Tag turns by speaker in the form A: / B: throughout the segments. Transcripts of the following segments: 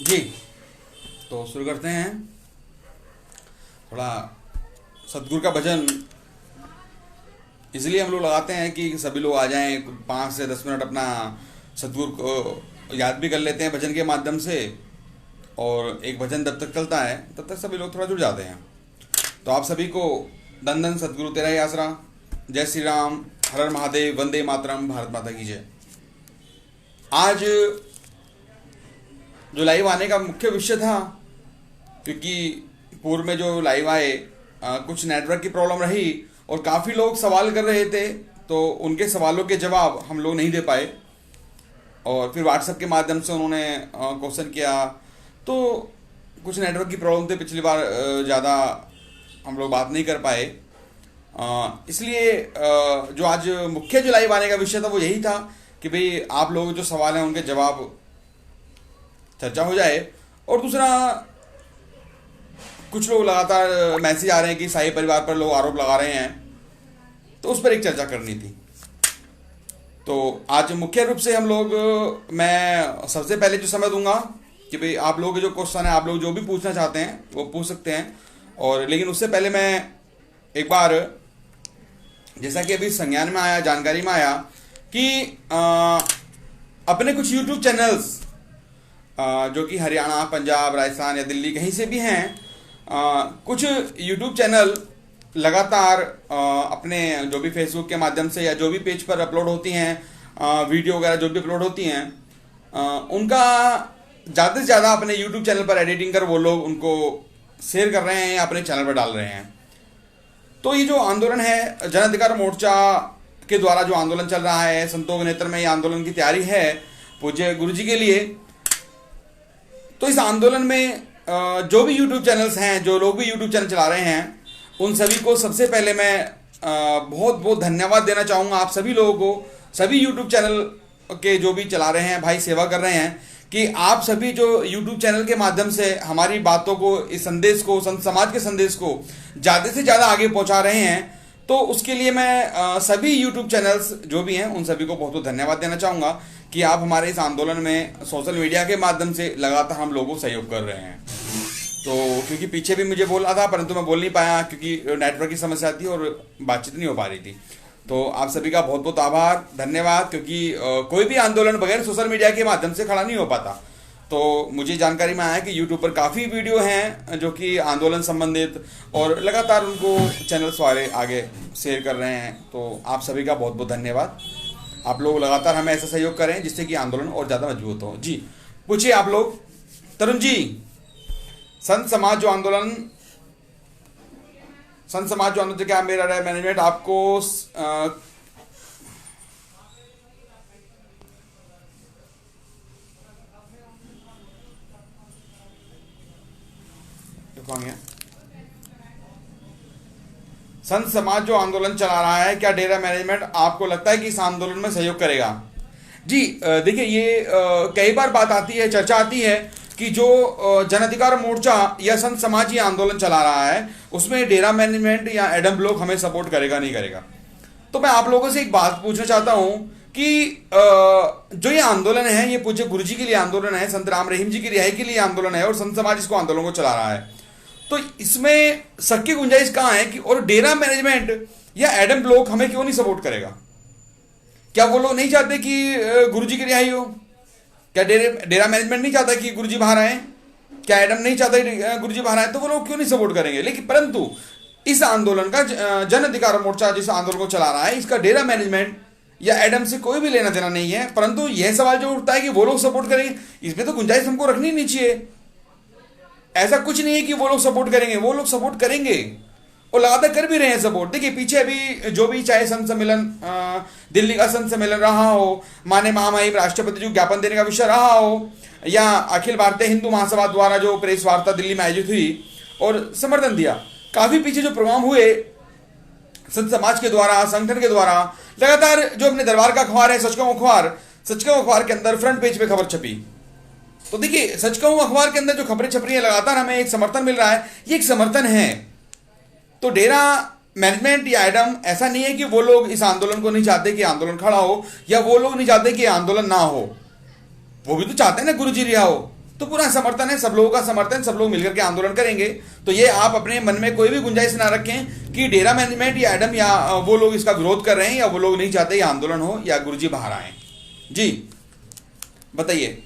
A: जी। तो शुरू करते हैं। थोड़ा सतगुरु का भजन इसलिए हम लोग लगाते हैं कि सभी लोग आ जाएं, 5 से 10 मिनट अपना सतगुरु को याद भी कर लेते हैं भजन के माध्यम से। और एक भजन जब तक चलता है तब तक सभी लोग थोड़ा जुड़ जाते हैं। तो आप सभी को धन धन सतगुरु तेरा ही आसरा। जय श्री राम, हर हर महादेव, वंदे मातरम, भारत माता की जय। आज जो लाइव आने का मुख्य विषय था, क्योंकि पूर्व में जो लाइव आए कुछ नेटवर्क की प्रॉब्लम रही और काफ़ी लोग सवाल कर रहे थे, तो उनके सवालों के जवाब हम लोग नहीं दे पाए। और फिर व्हाट्सएप के माध्यम से उन्होंने क्वेश्चन किया, तो कुछ नेटवर्क की प्रॉब्लम थे, पिछली बार ज़्यादा हम लोग बात नहीं कर पाए। इसलिए जो आज मुख्य जो लाइव आने का विषय था वो यही था कि भाई आप लोग जो सवाल हैं उनके जवाब चर्चा हो जाए। और दूसरा, कुछ लोग लगातार मैसेज आ रहे हैं कि साई परिवार पर लोग आरोप लगा रहे हैं, तो उस पर एक चर्चा करनी थी। तो आज मुख्य रूप से हम लोग, मैं सबसे पहले जो समय दूंगा कि भाई आप लोग जो क्वेश्चन है, आप लोग जो भी पूछना चाहते हैं वो पूछ सकते हैं। और लेकिन उससे पहले मैं एक बार, जैसा कि अभी संज्ञान में आया, जानकारी में आया कि अपने कुछ यूट्यूब चैनल्स जो कि हरियाणा, पंजाब, राजस्थान या दिल्ली कहीं से भी हैं, कुछ यूट्यूब चैनल लगातार अपने जो भी फेसबुक के माध्यम से या जो भी पेज पर अपलोड होती हैं वीडियो वगैरह जो भी अपलोड होती हैं, उनका ज़्यादा से ज़्यादा अपने यूट्यूब चैनल पर एडिटिंग कर वो लोग उनको शेयर कर रहे हैं या अपने चैनल पर डाल रहे हैं। तो ये जो आंदोलन है, जन अधिकार मोर्चा के द्वारा जो आंदोलन चल रहा है, संतों के नेतृत्व में ये आंदोलन की तैयारी है पूज्य गुरु जी के लिए। तो इस आंदोलन में जो भी यूट्यूब चैनल्स हैं, जो लोग भी यूट्यूब चैनल चला रहे हैं, उन सभी को सबसे पहले मैं बहुत बहुत धन्यवाद देना चाहूँगा। आप सभी लोगों को, सभी यूट्यूब चैनल के जो भी चला रहे हैं भाई, सेवा कर रहे हैं, कि आप सभी जो यूट्यूब चैनल के माध्यम से हमारी बातों को, इस संदेश को, संत समाज के संदेश को ज़्यादा से ज़्यादा आगे पहुँचा रहे हैं। तो उसके लिए मैं सभी यूट्यूब चैनल्स जो भी हैं उन सभी को बहुत बहुत धन्यवाद देना चाहूँगा कि आप हमारे इस आंदोलन में सोशल मीडिया के माध्यम से लगातार हम लोगों को सहयोग कर रहे हैं। तो क्योंकि पीछे भी मुझे बोलना था, परंतु मैं बोल नहीं पाया क्योंकि नेटवर्क की समस्या थी और बातचीत नहीं हो पा रही थी। तो आप सभी का बहुत बहुत आभार, धन्यवाद, क्योंकि कोई भी आंदोलन बगैर सोशल मीडिया के माध्यम से खड़ा नहीं हो पाता। तो मुझे जानकारी में आया कि यूट्यूब पर काफ़ी वीडियो हैं जो कि आंदोलन संबंधित, और लगातार उनको चैनल्स वाले आगे शेयर कर रहे हैं। तो आप सभी का बहुत बहुत धन्यवाद। आप लोग लगातार हमें ऐसा सहयोग करें जिससे कि आंदोलन और ज़्यादा मजबूत हो। जी पूछिए आप लोग। तरुण जी, संत समाज जो आंदोलन क्या मेरा रहा मैनेजमेंट आपको संत समाज जो आंदोलन चला रहा है, क्या डेरा मैनेजमेंट आपको लगता है कि इस आंदोलन में सहयोग करेगा? जी देखिए, ये कई बार बात आती है, चर्चा आती है कि जो जन अधिकार मोर्चा या संत समाज ये आंदोलन चला रहा है उसमें डेरा मैनेजमेंट या एडम ब्लॉक हमें सपोर्ट करेगा नहीं करेगा। तो मैं आप लोगों से एक बात पूछना चाहता हूं कि जो ये आंदोलन है, ये पूज्य गुरु जी के लिए आंदोलन है, संत राम रहीम जी की रिहाई के लिए आंदोलन है, और संत समाज इसको आंदोलन को चला रहा है। तो इसमें शक की गुंजाइश कहाँ है कि और डेरा मैनेजमेंट या एडम ब्लॉक हमें क्यों नहीं सपोर्ट करेगा? क्या वो लोग नहीं चाहते कि गुरु जी की रिहाई हो? क्या डेरा मैनेजमेंट नहीं चाहता कि गुरुजी बाहर आए? क्या एडम नहीं चाहता गुरुजी बाहर आए? तो वो लोग क्यों नहीं सपोर्ट करेंगे? लेकिन परंतु इस आंदोलन का, जन अधिकार मोर्चा जिस आंदोलन को चला रहा है, इसका डेरा मैनेजमेंट या एडम से कोई भी लेना देना नहीं है। परंतु यह सवाल जो उठता है कि वो लोग सपोर्ट करेंगे, इसमें तो गुंजाइश हमको रखनी नहीं चाहिए। ऐसा कुछ नहीं है कि वो लोग सपोर्ट करेंगे, वो लोग सपोर्ट करेंगे और लगातार कर भी रहे हैं सपोर्ट। देखिए पीछे अभी जो भी, चाहे संत सम्मेलन, दिल्ली का संत सम्मेलन रहा हो, माननीय महामहिम राष्ट्रपति जी ज्ञापन देने का विषय रहा हो, या अखिल भारतीय हिंदू महासभा द्वारा जो प्रेस वार्ता दिल्ली में आयोजित हुई और समर्थन दिया, काफी पीछे जो प्रोग्राम हुए संत समाज के द्वारा, संगठन के द्वारा, लगातार जो अपने दरबार का अखबार है सचगांव अखबार के अंदर फ्रंट पेज पे खबर छपी। तो देखिए सचगांव अखबार के अंदर जो खबरें छप रही है, लगातार हमें एक समर्थन मिल रहा है, ये एक समर्थन है। तो डेरा मैनेजमेंट या एडम ऐसा नहीं है कि वो लोग इस आंदोलन को नहीं चाहते कि आंदोलन खड़ा हो, या वो लोग नहीं चाहते कि आंदोलन ना हो। वो भी तो चाहते हैं ना गुरुजी रिहा हो। तो पूरा समर्थन है, सब लोगों का समर्थन, सब लोग मिलकर के आंदोलन करेंगे। तो ये आप अपने मन में कोई भी गुंजाइश ना रखें कि डेरा मैनेजमेंट या एडम या वो लोग इसका विरोध कर रहे हैं या वो लोग नहीं चाहते ये आंदोलन हो या गुरुजी बाहर आए। जी बताइए।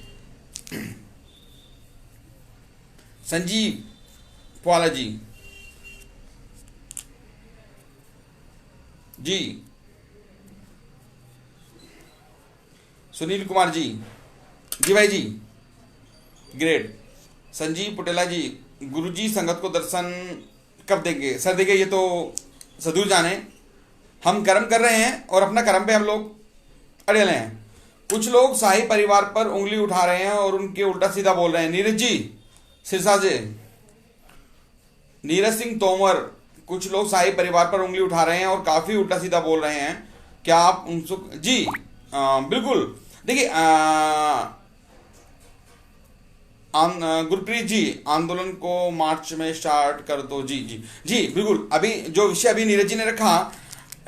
A: संजीव पवाला जी, जी सुनील कुमार जी, जी भाई जी ग्रेट। संजीव पुटेला जी, गुरुजी संगत को दर्शन कब देंगे? सर देखिए ये तो सदूर जाने, हम कर्म कर रहे हैं और अपना कर्म पे हम लोग अड़े हैं। कुछ लोग शाही परिवार पर उंगली उठा रहे हैं और उनके उल्टा सीधा बोल रहे हैं। नीरज जी सिरसा से, नीरज सिंह तोमर, कुछ लोग शाही परिवार पर उंगली उठा रहे हैं और काफी उल्टा सीधा बोल रहे हैं, क्या आप उनसे? जी बिल्कुल। देखिए गुरप्रीत जी, आंदोलन को मार्च में स्टार्ट कर दो। जी जी जी बिल्कुल। अभी जो विषय अभी नीरज जी ने रखा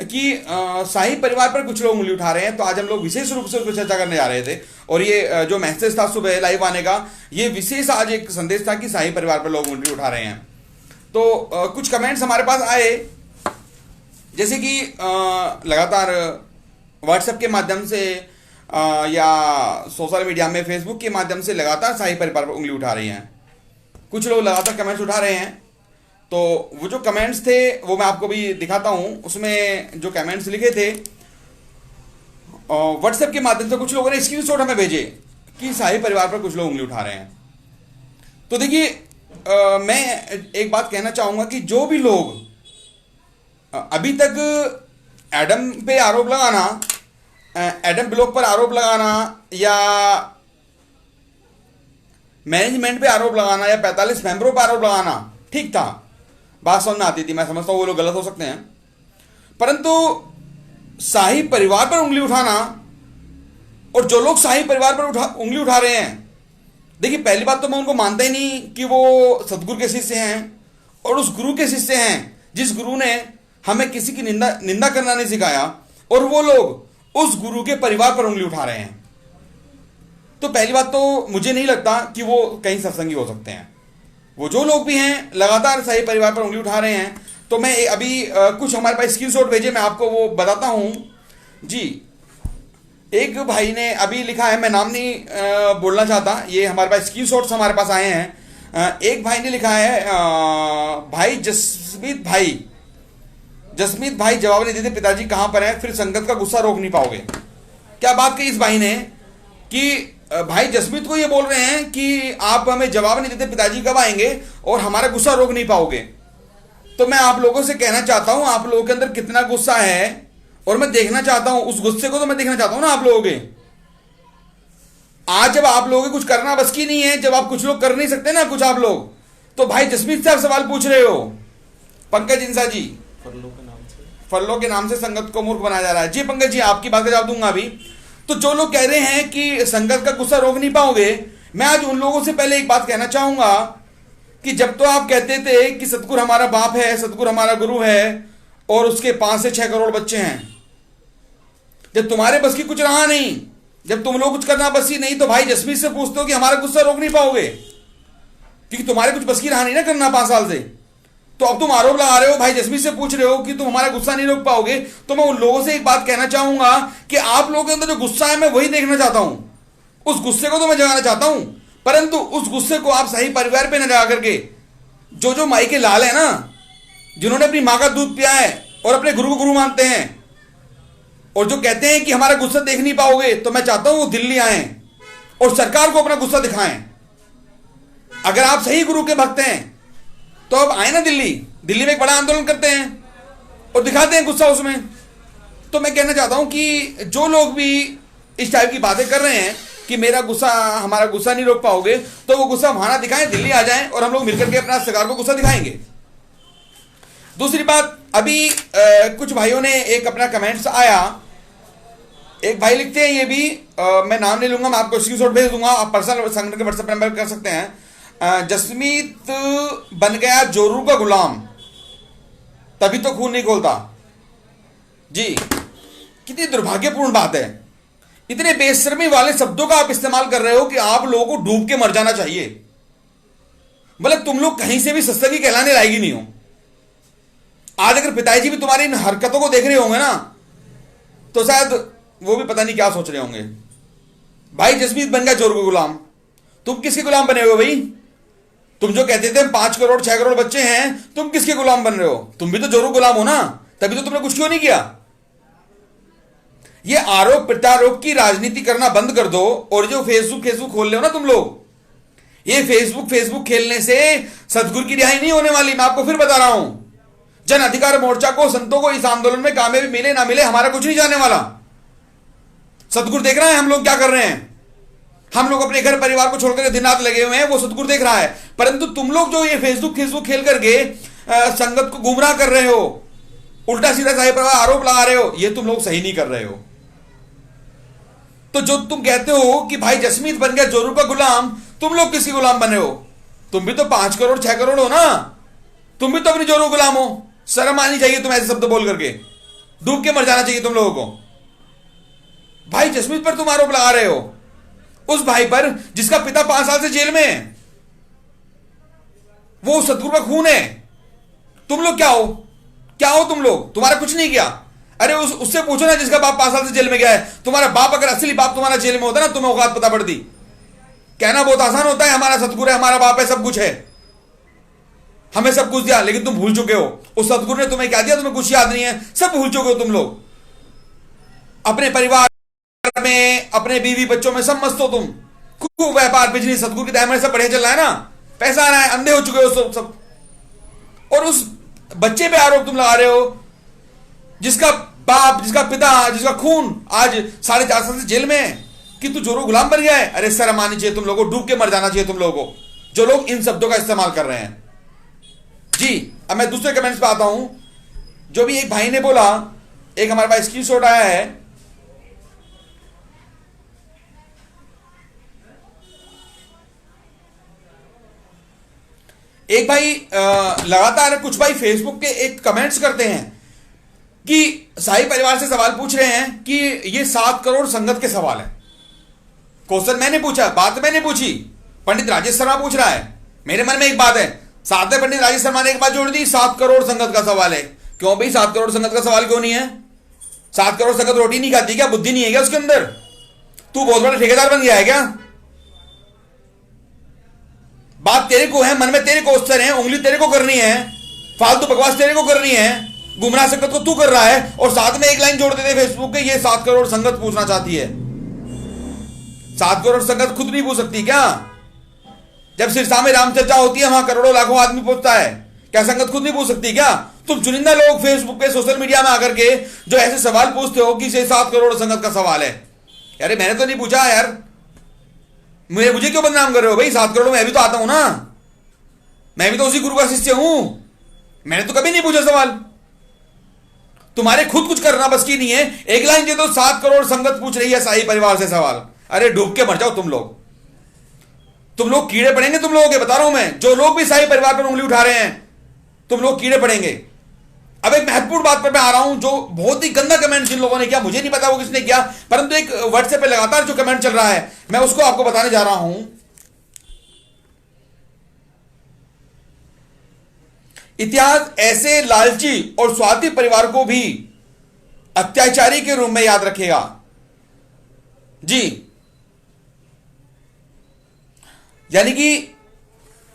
A: कि शाही परिवार पर कुछ लोग उंगली उठा रहे हैं, तो आज हम लोग विशेष रूप से उस पर चर्चा करने जा रहे थे। और ये जो मैसेज था सुबह लाइव आने का, ये विशेष आज एक संदेश था कि शाही परिवार पर लोग उंगली उठा रहे हैं। तो कुछ कमेंट्स हमारे पास आए, जैसे कि लगातार व्हाट्सएप के माध्यम से या सोशल मीडिया में फेसबुक के माध्यम से लगातार शाही परिवार पर उंगली उठा रही हैं। कुछ लोग लगातार कमेंट्स उठा रहे हैं। तो वो जो कमेंट्स थे वो मैं आपको भी दिखाता हूं। उसमें जो कमेंट्स लिखे थे व्हाट्सएप के माध्यम से कुछ लोगों ने स्क्रीनशॉट हमें भेजे कि शाही परिवार पर कुछ लोग उंगली उठा रहे हैं। तो देखिए मैं एक बात कहना चाहूंगा कि जो भी लोग अभी तक एडम पे आरोप लगाना, एडम ब्लॉक पर आरोप लगाना या मैनेजमेंट पे आरोप लगाना या 45 मेंबरों पर आरोप लगाना ठीक था, बात समझ में आती थी। मैं समझता हूं वो लोग गलत हो सकते हैं, परंतु शाही परिवार पर उंगली उठाना और जो लोग शाही परिवार पर उंगली उठा रहे हैं, देखिए पहली बात तो मैं उनको मानता ही नहीं कि वो सदगुरु के शिष्य हैं और उस गुरु के शिष्य हैं जिस गुरु ने हमें किसी की निंदा करना नहीं सिखाया, और वो लोग उस गुरु के परिवार पर उंगली उठा रहे हैं। तो पहली बात तो मुझे नहीं लगता कि वो कहीं सत्संगी हो सकते हैं। वो जो लोग भी हैं लगातार शाही परिवार पर उंगली उठा रहे हैं। तो मैं अभी कुछ हमारे पास स्क्रीनशॉट भेजे, मैं आपको वो बताता हूं। जी एक भाई ने अभी लिखा है, मैं नाम नहीं बोलना चाहता, ये हमारे पास स्क्रीनशॉट्स हमारे पास आए हैं। एक भाई ने लिखा है, भाई जसमीत भाई जवाब नहीं देते, पिताजी कहां पर हैं, फिर संगत का गुस्सा रोक नहीं पाओगे। क्या बात कही इस भाई ने कि भाई जसमीत को ये बोल रहे हैं कि आप हमें जवाब नहीं देते, पिताजी कब आएंगे और हमारा गुस्सा रोक नहीं पाओगे। तो मैं आप लोगों से कहना चाहता हूं आप लोगों के अंदर कितना गुस्सा है, और मैं देखना चाहता हूं उस गुस्से को, तो मैं देखना चाहता हूं ना आप लोगों के। आज जब आप लोगों के कुछ करना बस की नहीं है, जब आप कुछ लोग कर नहीं सकते ना कुछ आप लोग, तो भाई जसमीत से आप सवाल पूछ रहे हो। पंकज इंसा जी, फरलो के नाम से संगत को मूर्ख बनाया जा रहा है। जी पंकज जी, आपकी बात का जवाब दूंगा अभी। तो जो लोग कह रहे हैं कि संगत का गुस्सा रोक नहीं पाओगे, मैं आज उन लोगों से पहले एक बात कहना चाहूंगा कि जब तो आप कहते थे कि सतगुरु हमारा बाप है, सतगुरु हमारा गुरु है और उसके 5 से 6 करोड़ बच्चे हैं, जब तुम्हारे बस की कुछ रहा नहीं, जब तुम लोग कुछ करना बस ही नहीं, तो भाई जसमीत से पूछते हो कि हमारा गुस्सा रोक नहीं पाओगे, क्योंकि तुम्हारे कुछ बस की रहा नहीं ना करना 5 साल से। तो अब तुम आरोप लगा रहे हो, भाई जसमीत से पूछ रहे हो कि तुम हमारा गुस्सा नहीं रोक पाओगे। तो मैं उन लोगों से एक बात कहना चाहूंगा कि आप लोगों के अंदर जो गुस्सा है मैं वही देखना चाहता हूं, उस गुस्से को तो मैं जगाना चाहता हूं, परंतु उस गुस्से को आप सही परिवार पे न जगा करके जो माई के लाल है ना, जिन्होंने अपनी मां का दूध पिया है और अपने गुरु को गुरु मानते हैं, और जो कहते हैं कि हमारा गुस्सा देख नहीं पाओगे, तो मैं चाहता हूं वो दिल्ली आए और सरकार को अपना गुस्सा दिखाएं। अगर आप सही गुरु के भक्त हैं तो अब आए ना दिल्ली में एक बड़ा आंदोलन करते हैं और दिखाते हैं गुस्सा उसमें। तो मैं कहना चाहता हूं कि जो लोग भी इस टाइप की बातें कर रहे हैं कि हमारा गुस्सा नहीं रोक पाओगे, तो वो गुस्सा वहां ना दिखाएं, दिल्ली आ जाएं और हम लोग मिलकर के अपना सरकार को गुस्सा दिखाएंगे। दूसरी बात, अभी कुछ भाइयों ने एक अपना कमेंट्स आया, एक भाई लिखते हैं, ये भी मैं नाम नहीं लूंगा, मैं आपको स्क्रीनशॉट भेज दूंगा, आप पर्सनल संगठन के व्हाट्सएप नंबर कर सकते हैं। जसमीत बन गया जोरू का गुलाम, तभी तो खून नहीं खोलता। जी कितनी दुर्भाग्यपूर्ण बात है। इतने बेशर्मी वाले शब्दों का आप इस्तेमाल कर रहे हो कि आप लोगों को डूब के मर जाना चाहिए। मतलब तुम लोग कहीं से भी सत्संगी कहलाने लायक नहीं हो। आज अगर पिताजी भी तुम्हारी इन हरकतों को देख रहे होंगे ना, तो शायद वो भी पता नहीं क्या सोच रहे होंगे। भाई जसमीत बन गया चोर को गुलाम। तुम किसके गुलाम बने हो भाई? तुम जो कहते थे 5 करोड़ 6 करोड़ बच्चे हैं, तुम किसके गुलाम बन रहे हो? तुम भी तो जोरू गुलाम हो ना, तभी तो तुमने कुछ क्यों नहीं किया। ये आरोप प्रत्यारोप की राजनीति करना बंद कर दो। और जो फेसबुक खोल रहे हो ना तुम लोग, ये फेसबुक खेलने से सतगुरु की रिहाई नहीं होने वाली। मैं आपको फिर बता रहा हूं, जन अधिकार मोर्चा को, संतों को इस आंदोलन में कामयाबी मिले ना मिले, हमारा कुछ नहीं जाने वाला। सतगुरु देख रहा है हम लोग क्या कर रहे हैं। हम लोग अपने घर परिवार को छोड़कर दिन रात लगे हुए हैं, वो सतगुरु देख रहा है। परंतु तुम लोग जो ये फेसबुक खेल करके संगत को गुमराह कर रहे हो, उल्टा सीधा साहिब पर आरोप लगा रहे हो, ये तुम लोग सही नहीं कर रहे हो। तो जो तुम कहते हो कि भाई जसमीत बन गया जोरू का गुलाम, तुम लोग किसके गुलाम बने हो? तुम भी तो 5 करोड़ 6 करोड़ हो ना, तुम भी तो अपनी जोरू गुलाम हो। शर्म आनी चाहिए तुम ऐसे शब्द बोल करके। डूब के मर जाना चाहिए तुम लोगों को। भाई जसमीत पर तुम आरोप लगा रहे हो, उस भाई पर जिसका पिता 5 साल से जेल में है, वो सतगुरु का खून है। तुम लोग क्या हो? क्या हो तुम लोग? तुम्हारा कुछ नहीं किया। अरे उससे पूछो ना जिसका बाप 5 साल से जेल में गया है। तुम्हारा बाप, अगर असली बाप तुम्हारा जेल में होता ना, तुम्हें औकात पता पड़ती। कहना बहुत आसान होता है, हमारा सतगुरु है, हमारा बाप है, सब कुछ है, हमें सब कुछ दिया। लेकिन तुम भूल चुके हो उस सतगुरु ने तुम्हें क्या दिया, तुम्हें कुछ याद नहीं है। सब भूल चुके हो तुम लोग। अपने परिवार में, अपने बीवी बच्चों में सब मस्त हो तुम। खूब व्यापार बिजनेस सतगुरु की दया में सब बढ़िया चल रहा है ना, पैसा आ रहा है, अंधे हो चुके हो सब। और उस बच्चे पे आरोप तुम लगा रहे हो जिसका बाप, जिसका पिता, जिसका खून आज 4.5 साल से जेल में है, कि तू जोरू गुलाम बन गया है। अरे शर्म आनी चाहिए तुम लोगों को, डूब के मर जाना चाहिए तुम लोगों को, जो लोग इन शब्दों का इस्तेमाल कर रहे हैं। जी, अब मैं दूसरे कमेंट्स पे आता हूं। जो भी एक भाई ने बोला, एक हमारे पास स्क्रीनशॉट आया है। एक भाई लगातार कुछ भाई फेसबुक के एक कमेंट्स करते हैं कि साई परिवार से सवाल पूछ रहे हैं कि ये 7 करोड़ संगत के सवाल है। क्वेश्चन मैंने पूछा, बात मैंने पूछी, पंडित राजेश शर्मा पूछ रहा है। मेरे मन में एक बात है, साथ में पंडित राजेश शर्मा ने एक बात जोड़ दी, 7 करोड़ संगत का सवाल है। क्यों भाई 7 करोड़ संगत का सवाल क्यों नहीं है? 7 करोड़ संगत रोटी नहीं खाती क्या? बुद्धि नहीं है क्या उसके अंदर? तू बहुत बड़ा ठेकेदार बन गया है क्या? बात तेरे को है, मन में तेरे क्वेश्चन है, उंगली तेरे को करनी है, फालतू बकवास तेरे को करनी है, गुमराह संगत को तू कर रहा है, और साथ में एक लाइन जोड़ देते फेसबुक पे, ये 7 करोड़ संगत पूछना चाहती है। 7 करोड़ संगत खुद नहीं पूछ सकती क्या? जब सिरसा में राम चर्चा होती है, वहां करोड़ों लाखों आदमी पहुंचता है, क्या संगत खुद नहीं पूछ सकती क्या? तुम चुनिंदा लोग फेसबुक पे, सोशल मीडिया में आकर के जो ऐसे सवाल पूछते हो कि 7 करोड़ संगत का सवाल है। यार मैंने तो नहीं पूछा यार, मुझे क्यों बदनाम कर रहे हो भाई? 7 करोड़ में भी तो आता हूं ना, मैं भी तो उसी गुरु का शिष्य हूं। मैंने तो कभी नहीं पूछा सवाल। तुम्हारे खुद कुछ करना बस की नहीं है। एक लाइन दे दो, 7 करोड़ संगत पूछ रही है साई परिवार से सवाल। अरे डूब के मर जाओ तुम लोग। तुम लोग कीड़े पड़ेंगे तुम लोगों के, बता रहा हूं मैं। जो लोग भी साई परिवार पर उंगली उठा रहे हैं, तुम लोग कीड़े पड़ेंगे। अब एक महत्वपूर्ण बात पर मैं आ रहा हूं, जो बहुत ही गंदा कमेंट जिन लोगों ने किया, मुझे नहीं पता वो किसने किया, परंतु एक व्हाट्सएप पे लगातार जो कमेंट चल रहा है, मैं उसको आपको बताने जा रहा हूं। इतिहास ऐसे लालची और स्वार्थी परिवार को भी अत्याचारी के रूप में याद रखेगा। जी, यानी कि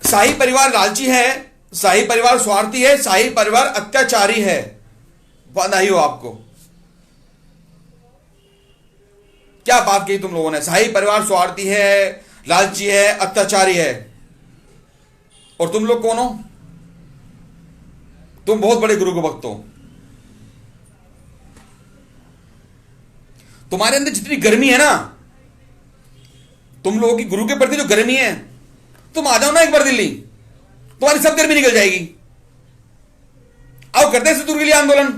A: शाही परिवार लालची है, शाही परिवार स्वार्थी है, शाही परिवार अत्याचारी है। बधाई हो आपको। क्या बात कही तुम लोगों ने। शाही परिवार स्वार्थी है, लालची है, अत्याचारी है, और तुम लोग कौन हो? तुम बहुत बड़े गुरु को भक्त हो। तुम्हारे अंदर जितनी गर्मी है ना, तुम लोगों की गुरु के प्रति जो गर्मी है, तुम आ जाओ ना एक बार दिल्ली, तुम्हारी सब गर्मी निकल जाएगी। आओ करते हैं सतगुरु के लिए आंदोलन।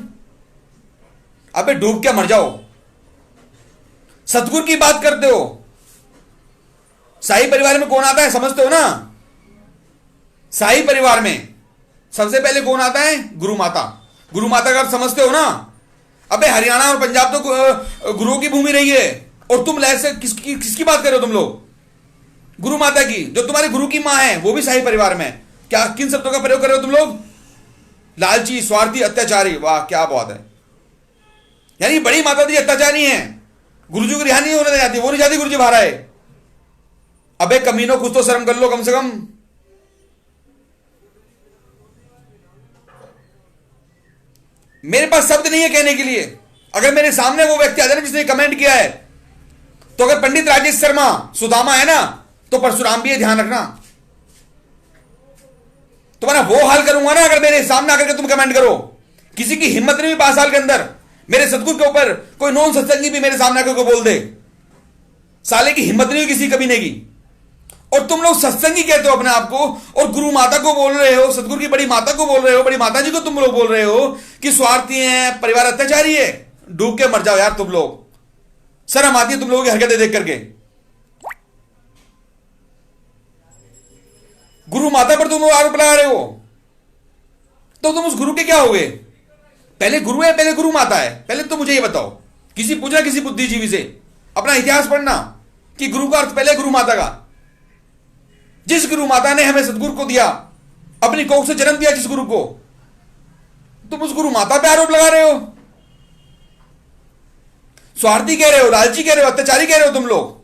A: अबे डूब के मर जाओ। सतगुरु की बात करते हो, शाही परिवार में कौन आता है समझते हो ना? शाही परिवार में सबसे पहले कौन आता है? गुरु माता। गुरु माता का समझते हो ना? अबे हरियाणा और पंजाब तो गुरुओं की भूमि रही है, और तुम लहर से किसकी बात कर रहे हो तुम लोग? गुरु माता की, जो तुम्हारे गुरु की मां है, वो भी शाही परिवार में। क्या किन शब्दों का प्रयोग कर रहे हो तुम लोग? लालची, स्वार्थी, अत्याचारी। वाह क्या बात है। यानी बड़ी माता जी अत्याचारी हैं, गुरुजी को रिहा नहीं होने जाती, वो नहीं चाहती गुरुजी बाहर आए। अबे कमीनों, कुछ तो शर्म कर लो कम से कम। मेरे पास शब्द नहीं है कहने के लिए। अगर मेरे सामने वो व्यक्ति आ जाए जिसने कमेंट किया है, तो अगर पंडित राजेश शर्मा सुदामा है ना, तो परशुराम भी है, ध्यान रखना। तुम्हारा वो हाल करूंगा ना अगर मेरे सामने आकर के तुम कमेंट करो। किसी की हिम्मत नहीं हुई 5 साल के अंदर मेरे सतगुरु के ऊपर कोई नॉन सत्संगी भी मेरे सामने आकर को बोल दे। साले की हिम्मत नहीं हुई किसी कमीने की। और तुम लोग सत्संगी कहते हो अपने आप को, और गुरु माता को बोल रहे हो, सतगुरु की बड़ी माता को बोल रहे हो, बड़ी माता जी को तुम लोग बोल रहे हो कि स्वार्थी है, परिवार अत्याचारी है। डूब के मर जाओ यार तुम लोग। शर्म आती है तुम लोगों की हरकतें देख करके। गुरु माता पर तुम लोग आरोप लगा रहे हो, तो तुम उस गुरु के क्या हो गए? पहले गुरु है, पहले गुरु माता है? पहले तो मुझे ये बताओ। किसी पूछना किसी बुद्धिजीवी से, अपना इतिहास पढ़ना कि गुरु का अर्थ पहले गुरु माता का। जिस गुरु माता ने हमें सतगुरु को दिया, अपनी कोख से जन्म दिया जिस गुरु को, तुम उस गुरु माता पे आरोप लगा रहे हो। स्वार्थी कह रहे हो, लालची कह रहे हो, अत्याचारी कह रहे हो तुम लोग।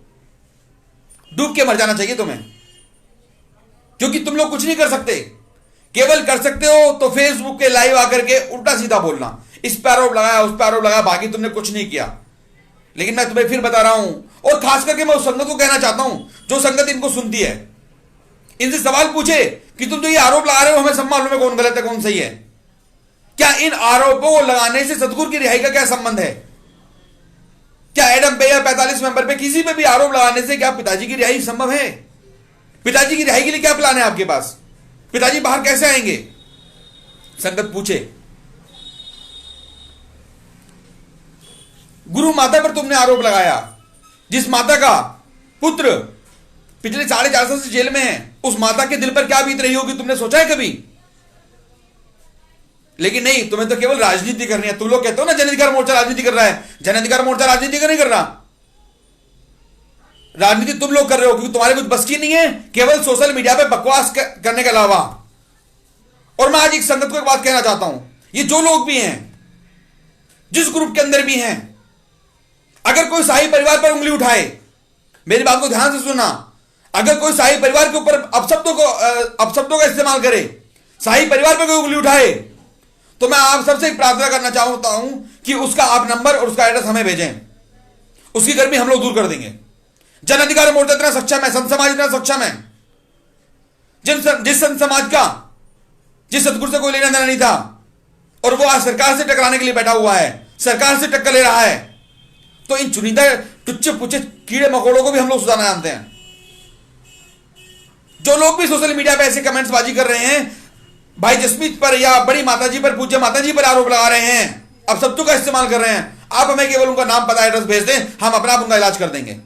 A: डूब के मर जाना चाहिए तुम्हें, क्योंकि तुम लोग कुछ नहीं कर सकते। केवल कर सकते हो तो फेसबुक के लाइव आकर के उल्टा सीधा बोलना, इस पे आरोप लगाया, उस पे आरोप लगाया, बाकी तुमने कुछ नहीं किया। लेकिन मैं तुम्हें फिर बता रहा हूं, और खास करके मैं उस संगत को कहना चाहता हूं जो संगत इनको सुनती है, इनसे सवाल पूछे कि तुम जो ये आरोप लगा रहे हो, हमें सब मालूम है कौन गलत है कौन सही है। क्या इन आरोपों को लगाने से सतगुरु की रिहाई का क्या संबंध है? क्या एडम पे या 45 मेंबर पे किसी पे भी आरोप लगाने से क्या पिताजी की रिहाई संभव है? पिताजी की रिहाई के लिए क्या प्लान है आपके पास? पिताजी बाहर कैसे आएंगे? संगत पूछे। गुरु माता पर तुमने आरोप लगाया, जिस माता का पुत्र पिछले 4.5 साल से जेल में है, उस माता के दिल पर क्या बीत रही होगी तुमने सोचा है कभी? लेकिन नहीं, तुम्हें तो केवल राजनीति करनी है। तुम लोग कहते हो ना जन अधिकार मोर्चा राजनीति कर रहा है। जन अधिकार मोर्चा राजनीति नहीं कर रहा। राजनीति तुम लोग कर रहे हो क्योंकि तुम्हारे कुछ बस की नहीं है, केवल सोशल मीडिया पे बकवास करने के अलावा। और मैं आज एक संगत को एक बात कहना चाहता हूं, ये जो लोग भी हैं, जिस ग्रुप के अंदर भी हैं, अगर कोई शाही परिवार पर उंगली उठाए, मेरी बात को ध्यान से सुनना, अगर कोई शाही परिवार के ऊपर अपशब्दों का इस्तेमाल करे, शाही परिवार पर कोई उंगली उठाए, तो मैं आप सबसे एक प्रार्थना करना चाहता हूं कि उसका आप नंबर और उसका एड्रेस हमें भेजें। उसकी गर्मी हम लोग दूर कर देंगे। जन अधिकार मोर्चा इतना सक्षम है, संत समाज इतना सक्षम है। जिस संत समाज का जिस सतगुरु से कोई लेना देना नहीं था, और वो आज सरकार से टकराने के लिए बैठा हुआ है, सरकार से टक्कर ले रहा है, तो इन चुनिंदा टुच्चे पुच्चे कीड़े मकोड़ों को भी हम लोग सुधारना जानते हैं। जो लोग भी सोशल मीडिया पे ऐसे कमेंट्स बाजी कर रहे हैं, भाई जसमीत पर या बड़ी माताजी पर, पूज्य माताजी पर आरोप लगा रहे हैं, अब शब्दों का इस्तेमाल कर रहे हैं, आप हमें केवल उनका नाम पता एड्रेस भेज दें, हम अपना आप उनका इलाज कर देंगे।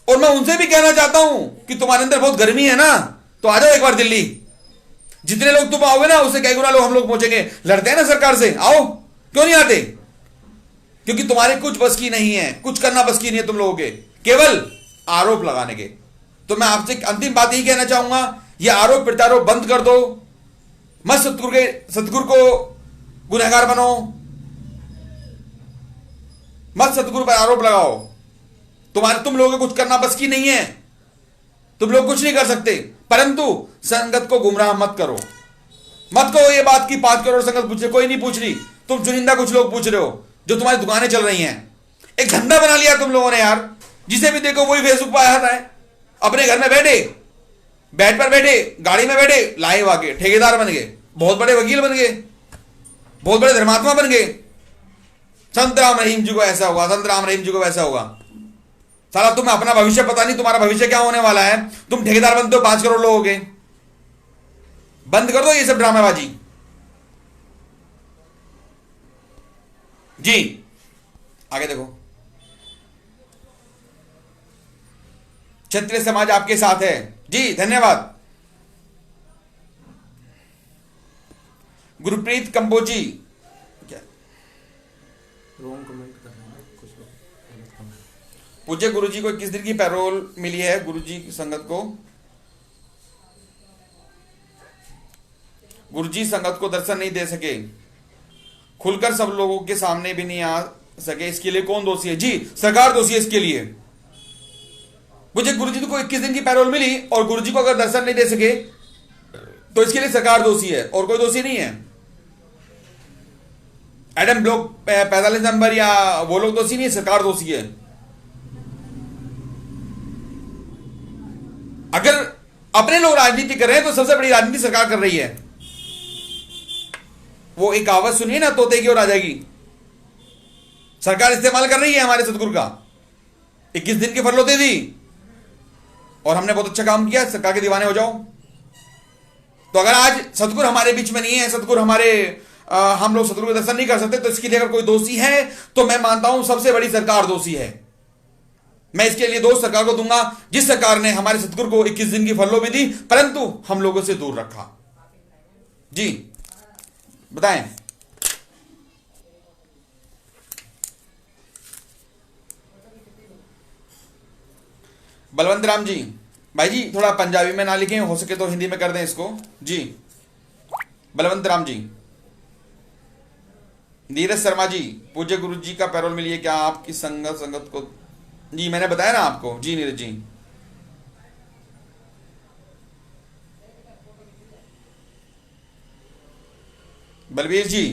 A: और मैं उनसे भी कहना चाहता हूं कि तुम्हारे अंदर बहुत गर्मी है ना, तो आ जाओ एक बार दिल्ली। जितने लोग तुम आओगे ना, उससे कई गुना लोग हम लोग पहुंचेंगे। लड़ते हैं ना सरकार से, आओ, क्यों नहीं आते? क्योंकि तुम्हारे कुछ बस की नहीं है, कुछ करना बस की नहीं है तुम लोगों के, केवल आरोप लगाने के। तो मैं आपसे अंतिम बात यही कहना चाहूंगा, ये आरोप प्रत्यारोप बंद कर दो। मत सतगुरु को गुनहगार बनो, मत सतगुरु पर आरोप लगाओ। तुम लोगों को कुछ करना बस की नहीं है, तुम लोग कुछ नहीं कर सकते। परंतु संगत को गुमराह मत करो, मत कहो ये बात की 5 करोड़ संगत पूछ रही, कोई नहीं पूछ रही। तुम चुनिंदा कुछ लोग पूछ रहे हो, जो तुम्हारी दुकानें चल रही हैं। एक धंधा बना लिया तुम लोगों ने यार, जिसे भी देखो वही फेसबुक पर आता है। अपने घर में बैठे, बेड पर बैठे, गाड़ी में बैठे, लाइव आके ठेकेदार बन गए, बहुत बड़े वकील बन गए, बहुत बड़े धर्मात्मा बन गए। संत राम रहीम जी को ऐसा होगा, संत राम रहीम जी को वैसा होगा। साला तुम्हें अपना भविष्य पता नहीं, तुम्हारा भविष्य क्या होने वाला है। तुम ठेकेदार बनते हो 5 करोड़ लोगों के। बंद कर दो ये सब ड्रामेबाजी। जी आगे देखो, क्षत्रिय समाज आपके साथ है जी, धन्यवाद। गुरप्रीत कंबोजी, क्या
B: रॉन्ग कमेंट कर रहे हैं कुछ लोग।
A: पूज्य गुरुजी को 21 दिन की पैरोल मिली है। गुरुजी की संगत को, गुरुजी संगत को दर्शन नहीं दे सके, खुलकर सब लोगों के सामने भी नहीं आ सके, इसके लिए कौन दोषी है? जी, सरकार दोषी है इसके लिए। मुझे गुरुजी को 21 दिन की पैरोल मिली और गुरुजी को अगर दर्शन नहीं दे सके तो इसके लिए सरकार दोषी है और कोई दोषी नहीं है। एडम ब्लॉक 45 नंबर या वो लोग दोषी नहीं है, सरकार दोषी है। अगर अपने लोग राजनीति कर रहे हैं तो सबसे बड़ी राजनीति सरकार कर रही है। वो एक कहावत सुनिए ना, तोते की ओर आ जाएगी। सरकार इस्तेमाल कर रही है हमारे सतगुरु का, 21 दिन की फरलो दे दी और हमने बहुत अच्छा काम किया, सरकार के दीवाने हो जाओ। तो अगर आज सतगुरु हमारे बीच में नहीं है, सतगुरु हमारे हम लोग सतगुरु के दर्शन नहीं कर सकते, तो इसके लिए अगर कोई दोषी है तो मैं मानता हूं सबसे बड़ी सरकार दोषी है। मैं इसके लिए दोष सरकार को दूंगा, जिस सरकार ने हमारे सतगुरु को 21 दिन की फरलो भी दी परंतु हम लोगों से दूर रखा। जी बताएं। बलवंत राम जी, भाई जी थोड़ा पंजाबी में ना लिखें, हो सके तो हिंदी में कर दें इसको। जी बलवंत राम जी। नीरज शर्मा जी, पूज्य गुरु जी का पैरोल मिली है, क्या आपकी संगत को? जी मैंने बताया ना आपको। जी नीरज जी। बलवीर जी,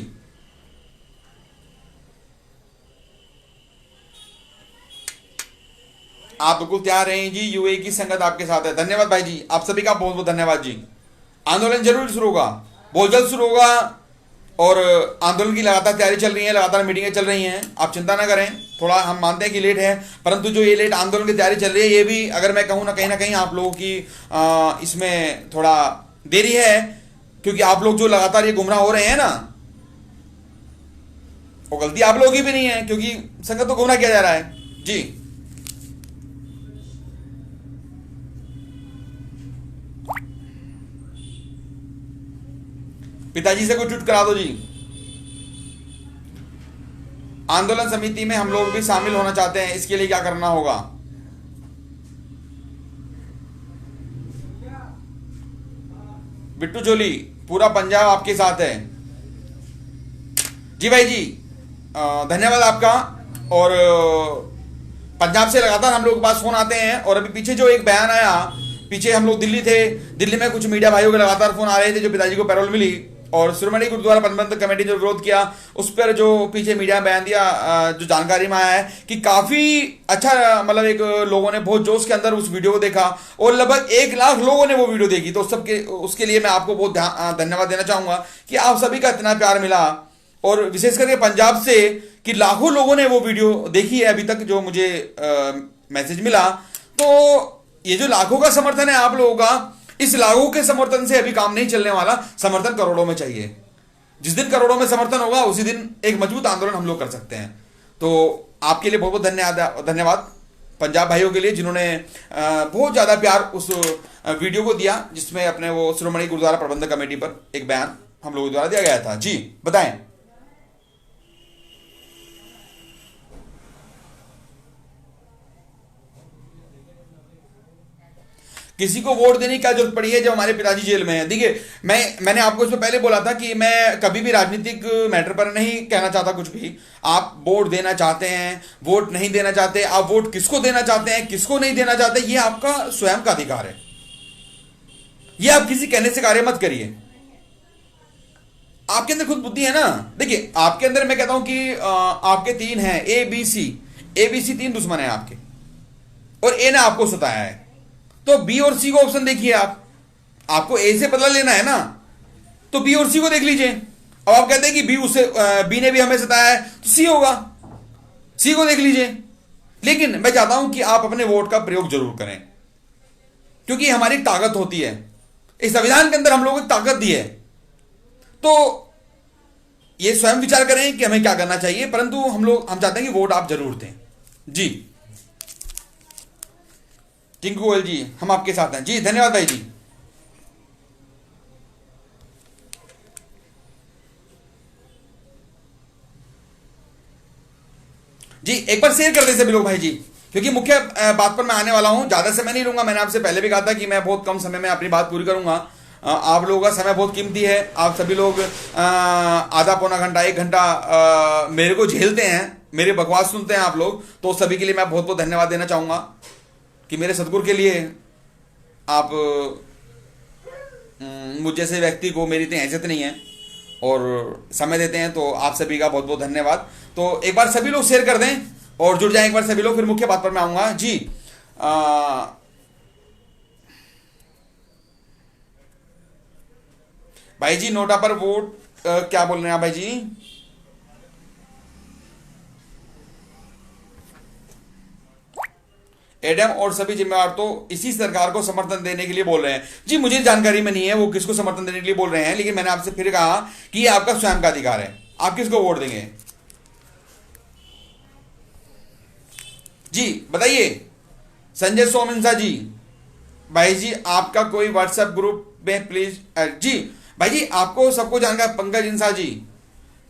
A: आप बिल्कुल तैयार रहें जी, यूए की संगत आपके साथ है। धन्यवाद भाई जी, आप सभी का बहुत बहुत धन्यवाद जी। आंदोलन जरूर शुरू होगा, बहुत जल्द शुरू होगा और आंदोलन की लगातार तैयारी चल रही है, लगातार मीटिंगें चल रही हैं। आप चिंता ना करें, थोड़ा हम मानते हैं कि लेट है परंतु जो ये लेट आंदोलन की तैयारी चल रही है ये भी अगर मैं कहूँ ना कहीं आप लोगों की इसमें थोड़ा देरी है, क्योंकि आप लोग जो लगातार ये गुमराह हो रहे हैं ना, वो गलती आप लोगों की भी नहीं है क्योंकि संगत को गुमराह किया जा रहा है। जी पिताजी से कोई ट्वीट करा दो जी। आंदोलन समिति में हम लोग भी शामिल होना चाहते हैं, इसके लिए क्या करना होगा? बिट्टू जोली, पूरा पंजाब आपके साथ है। जी भाई जी धन्यवाद आपका। और पंजाब से लगातार हम लोग के पास फोन आते हैं और अभी पीछे जो एक बयान आया, पीछे हम लोग दिल्ली थे, दिल्ली में कुछ मीडिया भाइयों के लगातार फोन आ रहे थे जो पिताजी को पैरोल मिली और श्रोमणी गुरुद्वारा प्रबंधक कमेटी ने विरोध किया, उस पर जो पीछे मीडिया बयान दिया, जो जानकारी में आया है कि काफी अच्छा, मतलब एक लोगों ने बहुत जोश के अंदर उस वीडियो को देखा और लगभग 1 लाख लोगों ने वो वीडियो देखी। तो सबके उसके लिए मैं आपको बहुत धन्यवाद देना चाहूंगा कि आप सभी का इतना प्यार मिला और विशेष करके पंजाब से कि लाखों लोगों ने वो वीडियो देखी है अभी तक, जो मुझे मैसेज मिला। तो ये जो लाखों का समर्थन है आप लोगों का, इस लाखों के समर्थन से अभी काम नहीं चलने वाला, समर्थन करोड़ों में चाहिए। जिस दिन करोड़ों में समर्थन होगा उसी दिन एक मजबूत आंदोलन हम लोग कर सकते हैं। तो आपके लिए बहुत बहुत धन्यवाद पंजाब भाइयों के लिए जिन्होंने बहुत ज्यादा प्यार उस वीडियो को दिया जिसमें अपने वो श्रोमणी गुरुद्वारा प्रबंधक कमेटी पर एक बयान हम लोगों द्वारा दिया गया था। जी बताएं। किसी को वोट देने की क्या जरूरत पड़ी है जब हमारे पिताजी जेल में हैं? देखिए मैंने आपको इसमें पहले बोला था कि मैं कभी भी राजनीतिक मैटर पर नहीं कहना चाहता कुछ भी। आप वोट देना चाहते हैं, वोट नहीं देना चाहते, आप वोट किसको देना चाहते हैं, किसको नहीं देना चाहते, ये आपका स्वयं का अधिकार है। ये आप किसी कहने से कार्य मत करिए। आपके अंदर खुद बुद्धि है ना। देखिए आपके अंदर मैं कहता हूं कि आपके 3 हैं, ABC 3 दुश्मन है आपके और ए ने आपको सताया है। तो बी और सी को ऑप्शन देखिए। आपको ए से बदला लेना है ना, तो बी और सी को देख लीजिए। अब आप कहते हैं कि बी ने भी हमें सताया है तो सी होगा, सी को देख लीजिए। लेकिन मैं चाहता हूं कि आप अपने वोट का प्रयोग जरूर करें क्योंकि हमारी ताकत होती है, इस संविधान के अंदर हम लोगों को ताकत दी है। तो ये स्वयं विचार करें कि हमें क्या करना चाहिए, परंतु हम चाहते हैं कि वोट आप जरूर दें। जी टिंकू गोयल जी, हम आपके साथ हैं। जी धन्यवाद भाई जी। जी एक बार शेयर कर दे सभी लोग भाई जी। क्योंकि मुख्य बात पर मैं आने वाला हूं, ज्यादा समय नहीं लूंगा। मैंने आपसे पहले भी कहा था कि मैं बहुत कम समय में अपनी बात पूरी करूंगा। आप लोगों का समय बहुत कीमती है। आप सभी लोग आधा पौना घंटा 1 घंटा मेरे को झेलते हैं, मेरे बकवास सुनते हैं आप लोग, तो सभी के लिए मैं बहुत बहुत धन्यवाद देना चाहूंगा कि मेरे सदगुरु के लिए आप मुझ जैसे व्यक्ति को मेरी इतनी हैसियत नहीं है और समय देते हैं, तो आप सभी का बहुत बहुत धन्यवाद। तो एक बार सभी लोग शेयर कर दें और जुड़ जाएं एक बार सभी लोग। फिर मुख्य बात पर मैं आऊंगा जी। भाई जी नोटा पर वोट क्या बोल रहे हैं आप भाई जी? एडम और सभी जिम्मेवार तो इसी सरकार को समर्थन देने के लिए बोल रहे हैं। जी मुझे जानकारी में नहीं है वो किसको समर्थन देने के लिए बोल रहे हैं, लेकिन मैंने आपसे फिर कहा कि ये आपका स्वयं का अधिकार है, आप किसको वोट देंगे। जी बताइए संजय सोमंसा जी। भाई जी आपका कोई व्हाट्सएप ग्रुप में प्लीज। जी भाई जी आपको सबको जानकार पंकज इंसा जी।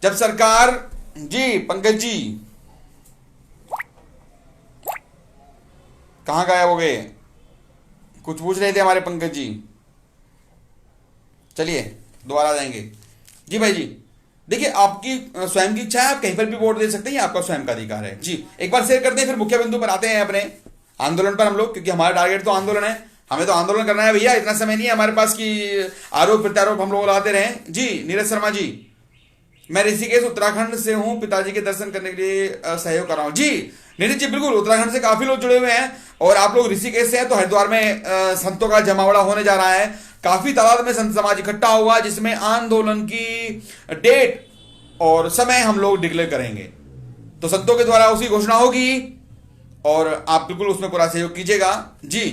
A: जब सरकार जी पंकज जी कहां गायब हो गए? कुछ पूछ रहे थे हमारे पंकज जी। चलिए दोबारा आ जाएंगे। जी भाई जी देखिए आपकी स्वयं की इच्छा है, आप कहीं पर भी वोट दे सकते हैं, आपका स्वयं का अधिकार है। जी एक बार शेयर करते हैं, फिर मुख्य बिंदु पर आते हैं अपने आंदोलन पर हम लोग, क्योंकि हमारा टारगेट तो आंदोलन है। हमें तो आंदोलन करना है भैया, इतना समय नहीं है हमारे पास कि आरोप प्रत्यारोप हम लोग लाते रहें। जी नीरज शर्मा जी मैं ऋषिकेश उत्तराखंड से हूं, पिताजी के दर्शन करने के लिए सहयोग कर रहा हूं। जी नीरज जी बिल्कुल, उत्तराखंड से काफी लोग जुड़े हुए हैं और आप लोग ऋषिकेश से हैं, तो हरिद्वार में संतों का जमावड़ा होने जा रहा है। काफी तादाद में संत समाज इकट्ठा हुआ, जिसमें आंदोलन की डेट और समय हम लोग डिक्लेयर करेंगे। तो संतों के द्वारा उसकी घोषणा होगी और आप बिल्कुल उसमें पूरा सहयोग कीजिएगा। जी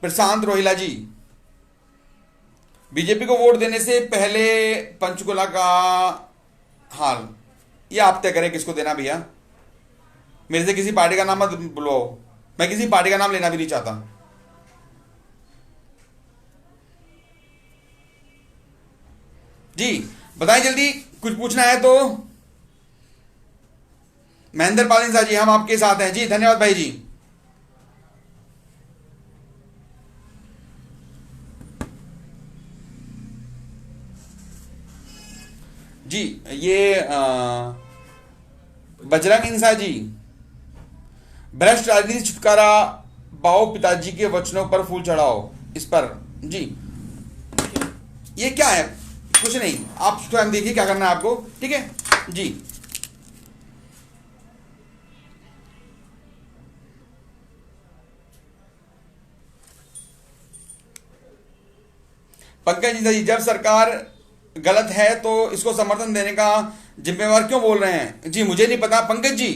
A: प्रशांत रोहिला जी बीजेपी को वोट देने से पहले पंचकुला का हाल ये आप तय करें किसको देना भैया। मेरे से किसी पार्टी का नाम मत बुलवाओ, मैं किसी पार्टी का नाम लेना भी नहीं चाहता। जी बताएं जल्दी, कुछ पूछना है तो। महेंद्र पाल इंसा जी हम आपके साथ हैं। जी धन्यवाद भाई जी। जी ये बजरंग इंसा जी भ्रष्ट राजनीति छुटकारा पाओ, पिताजी के वचनों पर फूल चढ़ाओ, इस पर। जी ये क्या है? कुछ नहीं, आप स्वयं देखिए क्या करना है आपको, ठीक है जी। पंकज जी जब सरकार गलत है तो इसको समर्थन देने का जिम्मेवार क्यों बोल रहे हैं? जी मुझे नहीं पता पंकज जी।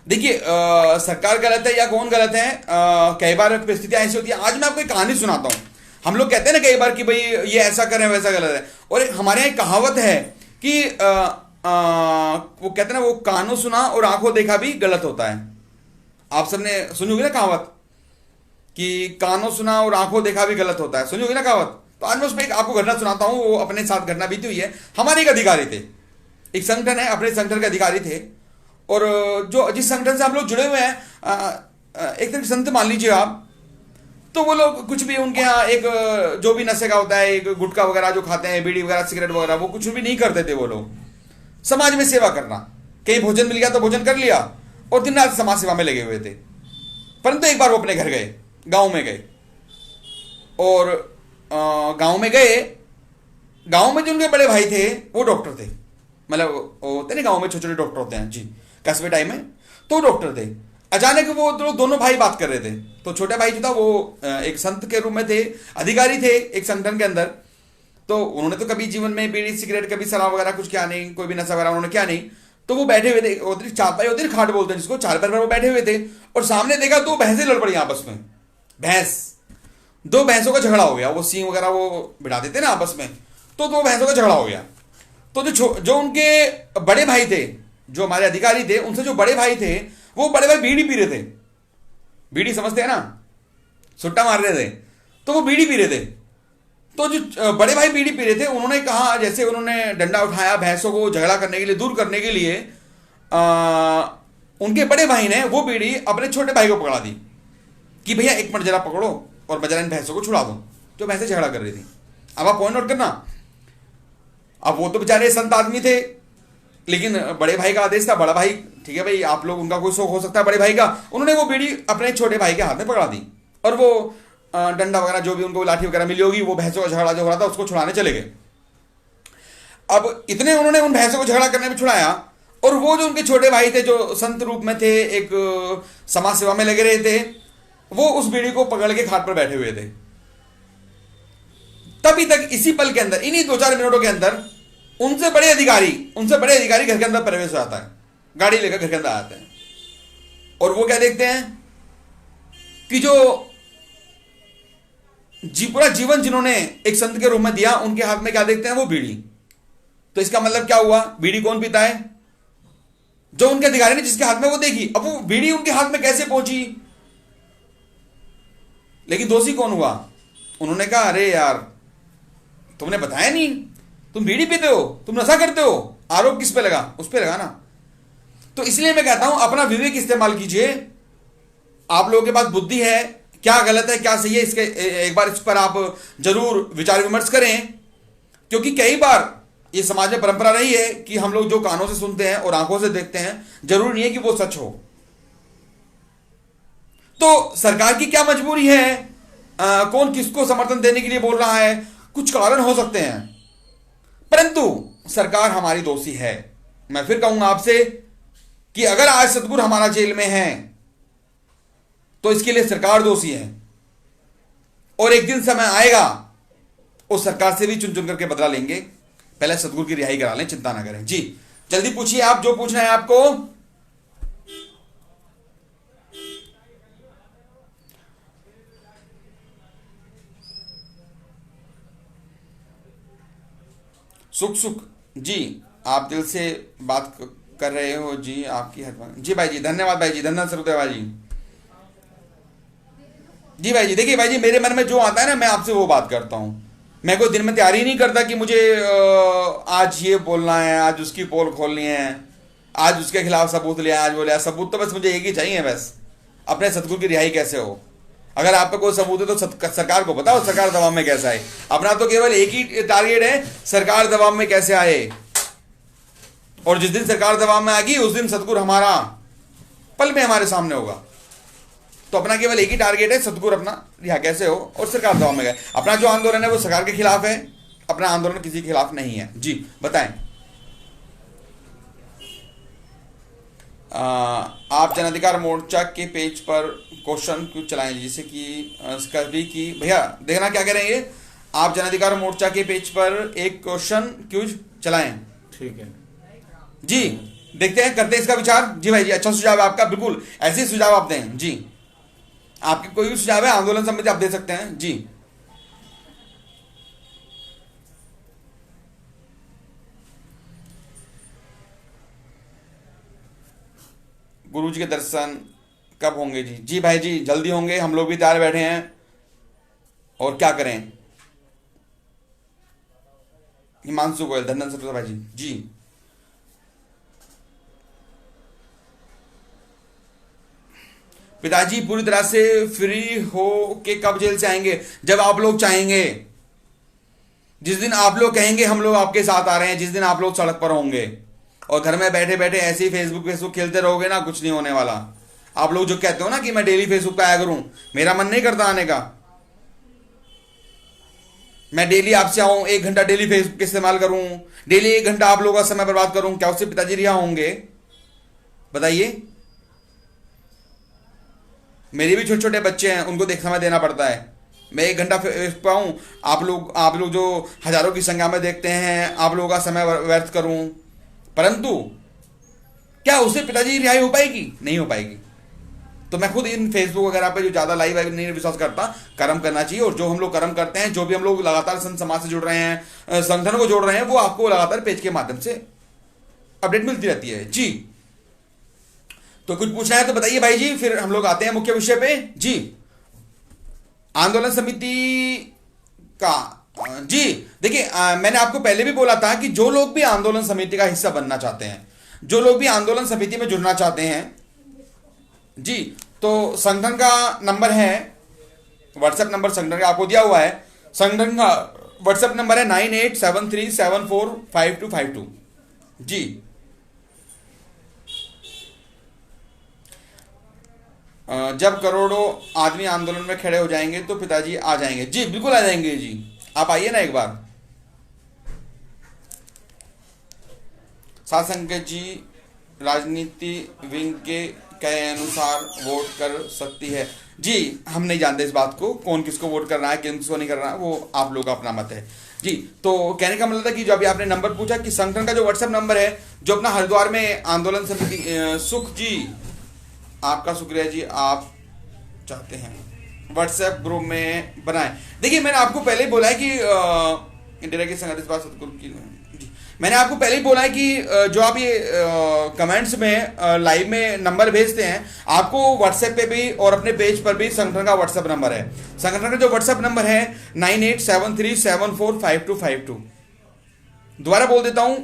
A: देखिए सरकार गलत है या कौन गलत है, कई बार परिस्थितियां ऐसी होती है। आज मैं आपको एक कहानी सुनाता हूं। हम लोग कहते हैं ना कई बार कि भाई ये ऐसा कर रहे हैं वैसा गलत है, और हमारे यहाँ एक कहावत है कि वो कहते हैं ना वो कानों सुना और आंखों देखा भी गलत होता है। आप सबने सुनी होगी ना कहावत कि कानों सुना और आंखों देखा भी गलत होता है, सुनी होगी ना कहावत। तो आज मैं उसमें एक आपको घटना सुनाता हूं, वो अपने साथ घटना बीती हुई है। हमारे एक अधिकारी थे, एक संगठन है, अपने संगठन के अधिकारी थे, और जो जिस संगठन से हम लोग जुड़े हुए हैं एक तरह संत मान लीजिए आप, तो वो लोग कुछ भी उनके यहाँ एक जो भी नशे का होता है, एक गुटखा वगैरह जो खाते हैं, बीड़ी वगैरह सिगरेट वगैरह, वो कुछ भी नहीं करते थे। वो लोग समाज में सेवा करना, कहीं भोजन मिल गया तो भोजन कर लिया, और दिन रात समाज सेवा में लगे हुए थे। परंतु एक बार वो अपने घर गए, गांव में गए, और गांव में गए, गांव में जो उनके बड़े भाई थे वो डॉक्टर थे, मतलब होते ना गांव में छोटे छोटे डॉक्टर होते हैं जी, कस्बे टाइम में, तो डॉक्टर थे। अचानक वो दोनों भाई बात कर रहे थे, तो छोटा भाई जो था वो एक संत के रूप में थे, अधिकारी थे एक संगठन के अंदर। तो उन्होंने तो कभी जीवन में बीड़ी सिगरेट कभी शराब वगैरह कुछ किया नहीं, कोई भी नशा वगैरह उन्होंने किया नहीं। तो वो बैठे हुए थे, चारपाई होती है, खाट बोलते हैं जिसको, चारपाई पर वो बैठे हुए थे, और सामने देखा दो भैंसें लड़ पड़ी आपस में। दो भैंसों का झगड़ा हो गया, वो सींग वगैरह वो बिठा देते ना आपस में, तो दो भैंसों का झगड़ा हो गया। तो जो उनके बड़े भाई थे, जो हमारे अधिकारी थे, उनसे जो बड़े भाई थे, वो बड़े भाई बीड़ी पी रहे थे। बीड़ी समझते हैं ना, सुट्टा मार रहे थे, तो वो बीड़ी पी रहे थे। तो जो बड़े भाई बीड़ी पी रहे थे, उन्होंने कहा, जैसे उन्होंने डंडा उठाया भैंसों को झगड़ा करने के लिए, दूर करने के लिए, उनके बड़े भाई ने वो बीड़ी अपने छोटे भाई को पकड़ा दी कि भैया एक मिनट जरा पकड़ो और मैं जरा इन भैंसों को छुड़ा दूं। तो भैंसें झगड़ा कर रही थी। अब आप पॉइंट नोट करना, अब वो तो बेचारे संत आदमी थे, लेकिन बड़े भाई का आदेश था, बड़ा भाई ठीक है भाई आप लोग, उनका कोई शौक हो सकता है बड़े भाई का, उन्होंने वो बीड़ी अपने छोटे भाई के हाथ में पकड़ा दी और वो डंडा वगैरह जो भी उनको लाठी वगैरह मिली होगी, वो भैंसों का झगड़ा जो हो रहा था उसको छुड़ाने चले गए। अब इतने उन्होंने उन भैंसों को झगड़ा करने में छुड़ाया, और वो जो उनके छोटे भाई थे जो संत रूप में थे, एक समाज सेवा में लगे रहे थे, वो उस बीड़ी को पकड़ के खाट पर बैठे हुए थे। तभी तक इसी पल के अंदर, इन्हीं 2-4 मिनटों के अंदर उनसे बड़े अधिकारी घर के अंदर प्रवेश हो जाता है, गाड़ी लेकर घर के अंदर आते हैं। और वो क्या देखते हैं कि जो पूरा जीवन जिन्होंने एक संत के रूप में दिया, उनके हाथ में क्या देखते हैं, वो बीड़ी। तो इसका मतलब क्या हुआ, बीड़ी कौन पीता है, जो उनके अधिकारी ने जिसके हाथ में वो देखी। अब वो बीड़ी उनके हाथ में कैसे पहुंची, लेकिन दोषी कौन हुआ, उन्होंने कहा अरे यार तुमने बताया नहीं, तुम बीड़ी पीते हो, तुम नशा करते हो, आरोप किस पे लगा, उस पे लगा ना। तो इसलिए मैं कहता हूं अपना विवेक इस्तेमाल कीजिए। आप लोगों के पास बुद्धि है, क्या गलत है क्या सही है, इसके एक बार इस पर आप जरूर विचार विमर्श करें, क्योंकि कई बार ये समाज में परंपरा रही है कि हम लोग जो कानों से सुनते हैं और आंखों से देखते हैं, जरूरी नहीं है कि वो सच हो। तो सरकार की क्या मजबूरी है, कौन किसको समर्थन देने के लिए बोल रहा है, कुछ कारण हो सकते हैं, परंतु सरकार हमारी दोषी है। मैं फिर कहूंगा आपसे कि अगर आज सतगुरु हमारा जेल में है तो इसके लिए सरकार दोषी है, और एक दिन समय आएगा उस सरकार से भी चुन चुन करके बदला लेंगे। पहले सतगुरु की रिहाई करा लें, चिंता ना करें। जी जल्दी पूछिए आप जो पूछना है आपको। सुख जी, आप दिल से बात कर रहे हो जी, आपकी हर जी भाई जी, धन्यवाद भाई जी, धन्यवाद सरुदेव भाई जी। जी भाई जी, देखिए भाई जी, मेरे मन में जो आता है ना मैं आपसे वो बात करता हूं। मैं कोई दिन में तैयारी नहीं करता कि मुझे आज ये बोलना है, आज उसकी पोल खोलनी है, आज उसके खिलाफ सबूत लिया, आज बोले सबूत तो बस मुझे एक ही चाहिए, बस अपने सतगुरु की रिहाई कैसे हो। अगर आप पे कोई सबूत है तो सरकार को बताओ सरकार दबाव में कैसे आए। अपना तो केवल एक ही टारगेट है, सरकार दबाव में कैसे आए, और जिस दिन सरकार दबाव में आएगी उस दिन सतगुरु हमारा पल में हमारे सामने होगा। तो अपना केवल एक ही टारगेट है, सतगुरु अपना रिहा कैसे हो और सरकार दबाव में गए। अपना जो आंदोलन है वो सरकार के खिलाफ है, अपना आंदोलन किसी के खिलाफ नहीं है। जी बताएं। आप जन अधिकार मोर्चा के पेज पर क्वेश्चन क्यों चलाएं, जैसे कि कभी की भैया देखना क्या करेंगे, आप जन अधिकार मोर्चा के पेज पर एक क्वेश्चन क्यों चलाएं।
B: ठीक है
A: जी, देखते हैं, करते हैं इसका विचार। जी भाई जी, अच्छा सुझाव है आपका, बिल्कुल ऐसे ही सुझाव आप दें। जी आपके कोई भी सुझाव है आंदोलन संबंधी आप दे सकते हैं। जी गुरुजी के दर्शन कब होंगे जी। जी भाई जी जल्दी होंगे, हम लोग भी तैयार बैठे हैं, और क्या करें। हिमांशु गोयल, धन्यवाद सर भाई जी। जी पिताजी पूरी तरह से फ्री हो के कब जेल से आएंगे, जब आप लोग चाहेंगे। जिस दिन आप लोग कहेंगे हम लोग आपके साथ आ रहे हैं, जिस दिन आप लोग सड़क पर होंगे, और घर में बैठे बैठे ऐसे ही फेसबुक खेलते रहोगे ना, कुछ नहीं होने वाला। आप लोग जो कहते हो ना कि मैं डेली फेसबुक पे आया करूं, मेरा मन नहीं करता आने का। मैं डेली आपसे आऊं, 1 घंटा डेली फेसबुक इस्तेमाल करूं, डेली 1 घंटा आप लोगों का समय बर्बाद करूं, क्या उससे पिताजी रिहा होंगे बताइए। मेरे भी छोटे छोटे बच्चे हैं, उनको समय देना पड़ता है। मैं 1 घंटा पे आऊं, आप लोग जो हजारों की संख्या में देखते हैं, आप लोगों का समय व्यर्थ करूं, परंतु क्या उससे पिताजी रिहाई हो पाएगी, नहीं हो पाएगी। तो मैं खुद इन फेसबुक वगैरह पे जो ज्यादा लाइव नहीं विश्वास करता, कर्म करना चाहिए, और जो हम लोग कर्म करते हैं, जो भी हम लोग लगातार संत समाज से जुड़ रहे हैं, संगठन को जोड़ रहे हैं, वो आपको लगातार पेज के माध्यम से अपडेट मिलती रहती है। जी तो कुछ पूछना है तो बताइए भाई जी, फिर हम लोग आते हैं मुख्य विषय पे। जी आंदोलन समिति का, जी देखिए मैंने आपको पहले भी बोला था कि जो लोग भी आंदोलन समिति का हिस्सा बनना चाहते हैं, जो लोग भी आंदोलन समिति में जुड़ना चाहते हैं, जी, तो संगठन का नंबर है, व्हाट्सएप नंबर संगठन का आपको दिया हुआ है। संगठन का व्हाट्सएप नंबर है 9873745252। जी, जब करोड़ों आदमी आंदोलन में खड़े हो जाएंगे तो पिताजी आ जाएंगे। जी बिल्कुल आ जाएंगे जी, आप आइए ना एक बार। साथ संगत जी राजनीति विंग के कहे अनुसार वोट कर सकती है। जी, हम नहीं जानते इस बात को, कौन किसको वोट कर रहा है, किसको नहीं कर रहा है, वो आप लोग का अपना मत है। जी, तो कहने का मतलब था कि जो अभी आपने नंबर पूछा कि संगठन का जो व्हाट्सएप नंबर है, जो अपना हरिद्वार में आंदोलन समिति, सुख जी आपका शुक्रिया जी, आप चाहते हैं व्हाट्सएप ग्रुप में बनाएं। देखिए, मैंने आपको पहले ही बोला है कि इंडिया की संगठित बात सतगुरु की जी, मैंने आपको पहले ही बोला है कि जो आप ये कमेंट्स में लाइव में नंबर भेजते हैं, आपको व्हाट्सएप पे भी और अपने पेज पर भी संगठन का व्हाट्सएप नंबर है। संगठन का जो व्हाट्सएप नंबर है 9873745252। दोबारा बोल देता हूं,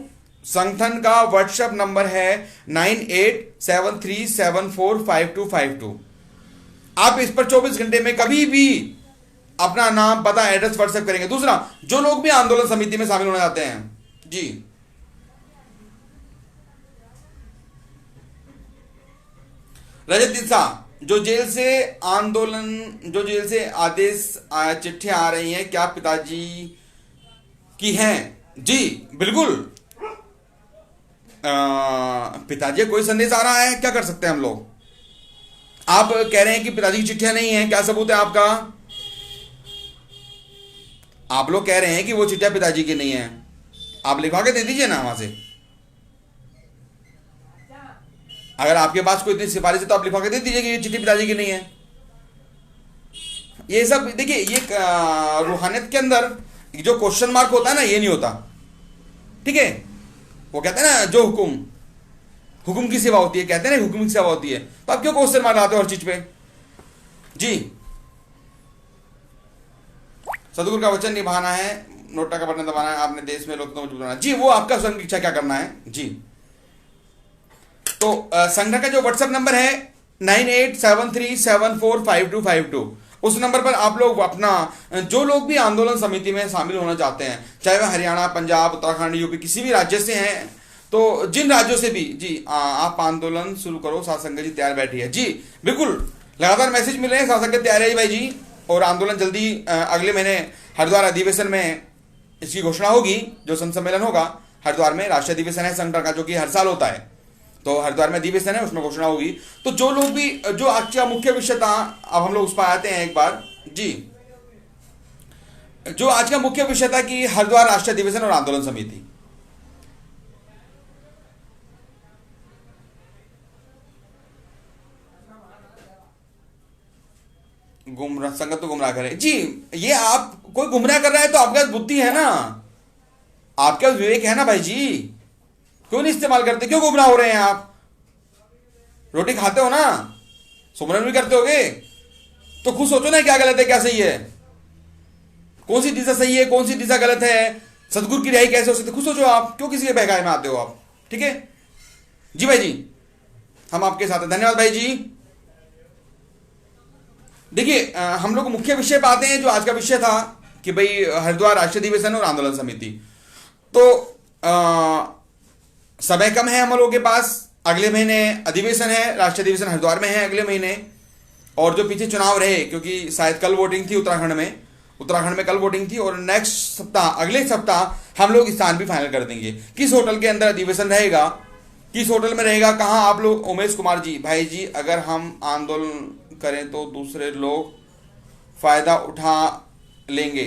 A: संगठन का व्हाट्सएप नंबर है 9873745252। आप इस पर 24 घंटे में कभी भी अपना नाम, पता, एड्रेस व्हाट्सएप करेंगे। दूसरा, जो लोग भी आंदोलन समिति में शामिल होना चाहते हैं, जी, रजत दिशा, जो जेल से आदेश चिट्ठियां आ रही हैं, क्या पिताजी की हैं? जी बिल्कुल, पिताजी कोई संदेश आ रहा है, क्या कर सकते हैं हम लोग? आप कह रहे हैं कि पिताजी की चिट्ठियां नहीं है, क्या सबूत है आपका? आप लोग कह रहे हैं कि वो चिट्ठियां पिताजी की नहीं है, आप लिखवा के दे दीजिए ना वहां से। अगर आपके पास कोई इतनी सिफारिश है तो आप लिखवा के दे दीजिए कि ये चिट्ठी पिताजी की नहीं है। ये सब देखिए, ये रूहानियत के अंदर जो क्वेश्चन मार्क होता है ना, ये नहीं होता, ठीक है? वो कहते हैं ना, जो हुक्म की सेवा होती है, कहते हैं ना हुक्म की सेवा होती है, तो आप क्यों क्वेश्चन मार्क लगाते हो हर चीज पे? जी, सदगुरु का वचन निभाना है, नोटा का बटन दबाना है, आपने देश में लोकतंत्र मजबूत बनाना। जी, वो आपका स्वयं की इच्छा, क्या करना है। जी, तो संगठन का जो व्हाट्सएप नंबर है 9873745252, उस नंबर पर आप लोग अपना, जो लोग भी आंदोलन समिति में शामिल होना चाहते हैं, चाहे वह हरियाणा, पंजाब, उत्तराखंड, यूपी, किसी भी राज्य से हैं, तो जिन राज्यों से भी, जी आप आंदोलन शुरू करो, साथ संगत जी तैयार बैठी है। जी बिल्कुल, लगातार मैसेज मिल रहे हैं, साथ संगत तैयार है भाई जी, और आंदोलन जल्दी अगले महीने हरिद्वार अधिवेशन में इसकी घोषणा होगी। जो संत सम्मेलन होगा हरिद्वार में, राष्ट्रीय अधिवेशन है संगठन का, जो कि हर साल होता है, तो हरिद्वार में अधिवेशन है, उसमें घोषणा होगी। तो जो लोग भी, जो आज का मुख्य विषय था, अब हम लोग उस पर आते हैं एक बार। जी, जो आज का मुख्य विषय था कि हरिद्वार राष्ट्रीय अधिवेशन और आंदोलन समिति, गुमराह संगत तो गुमराह करे। जी, ये आप कोई गुमराह कर रहा है तो आपके पास बुद्धि है ना, आपके पास विवेक है ना भाई जी, क्यों नहीं इस्तेमाल करते? क्यों गुमराह हो रहे हैं आप? रोटी खाते हो ना, सुमरन भी करते होगे, तो खुद सोचो ना क्या गलत है, क्या सही है, कौन सी दिशा सही है, कौन सी दिशा गलत है, सदगुरु की रिहाई कैसे हो सकती है, खुद सोचो आप, क्यों किसी के बहकावे में आते हो आप? ठीक है जी भाई जी, हम आपके साथ हैं, धन्यवाद भाई जी। देखिए, हम लोग मुख्य विषय पे आते हैं, जो आज का विषय था कि भाई हरिद्वार राष्ट्रीय अधिवेशन और आंदोलन समिति। तो समय कम है हम लोगों के पास, अगले महीने अधिवेशन है, राष्ट्रीय अधिवेशन हरिद्वार में है अगले महीने, और जो पीछे चुनाव रहे, क्योंकि शायद कल वोटिंग थी उत्तराखंड में कल वोटिंग थी, और नेक्स्ट सप्ताह, अगले सप्ताह हम लोग स्थान भी फाइनल कर देंगे, किस होटल के अंदर अधिवेशन रहेगा, किस होटल में रहेगा, कहाँ आप लोग। उमेश कुमार जी, भाई जी अगर हम आंदोलन करें तो दूसरे लोग फायदा उठा लेंगे,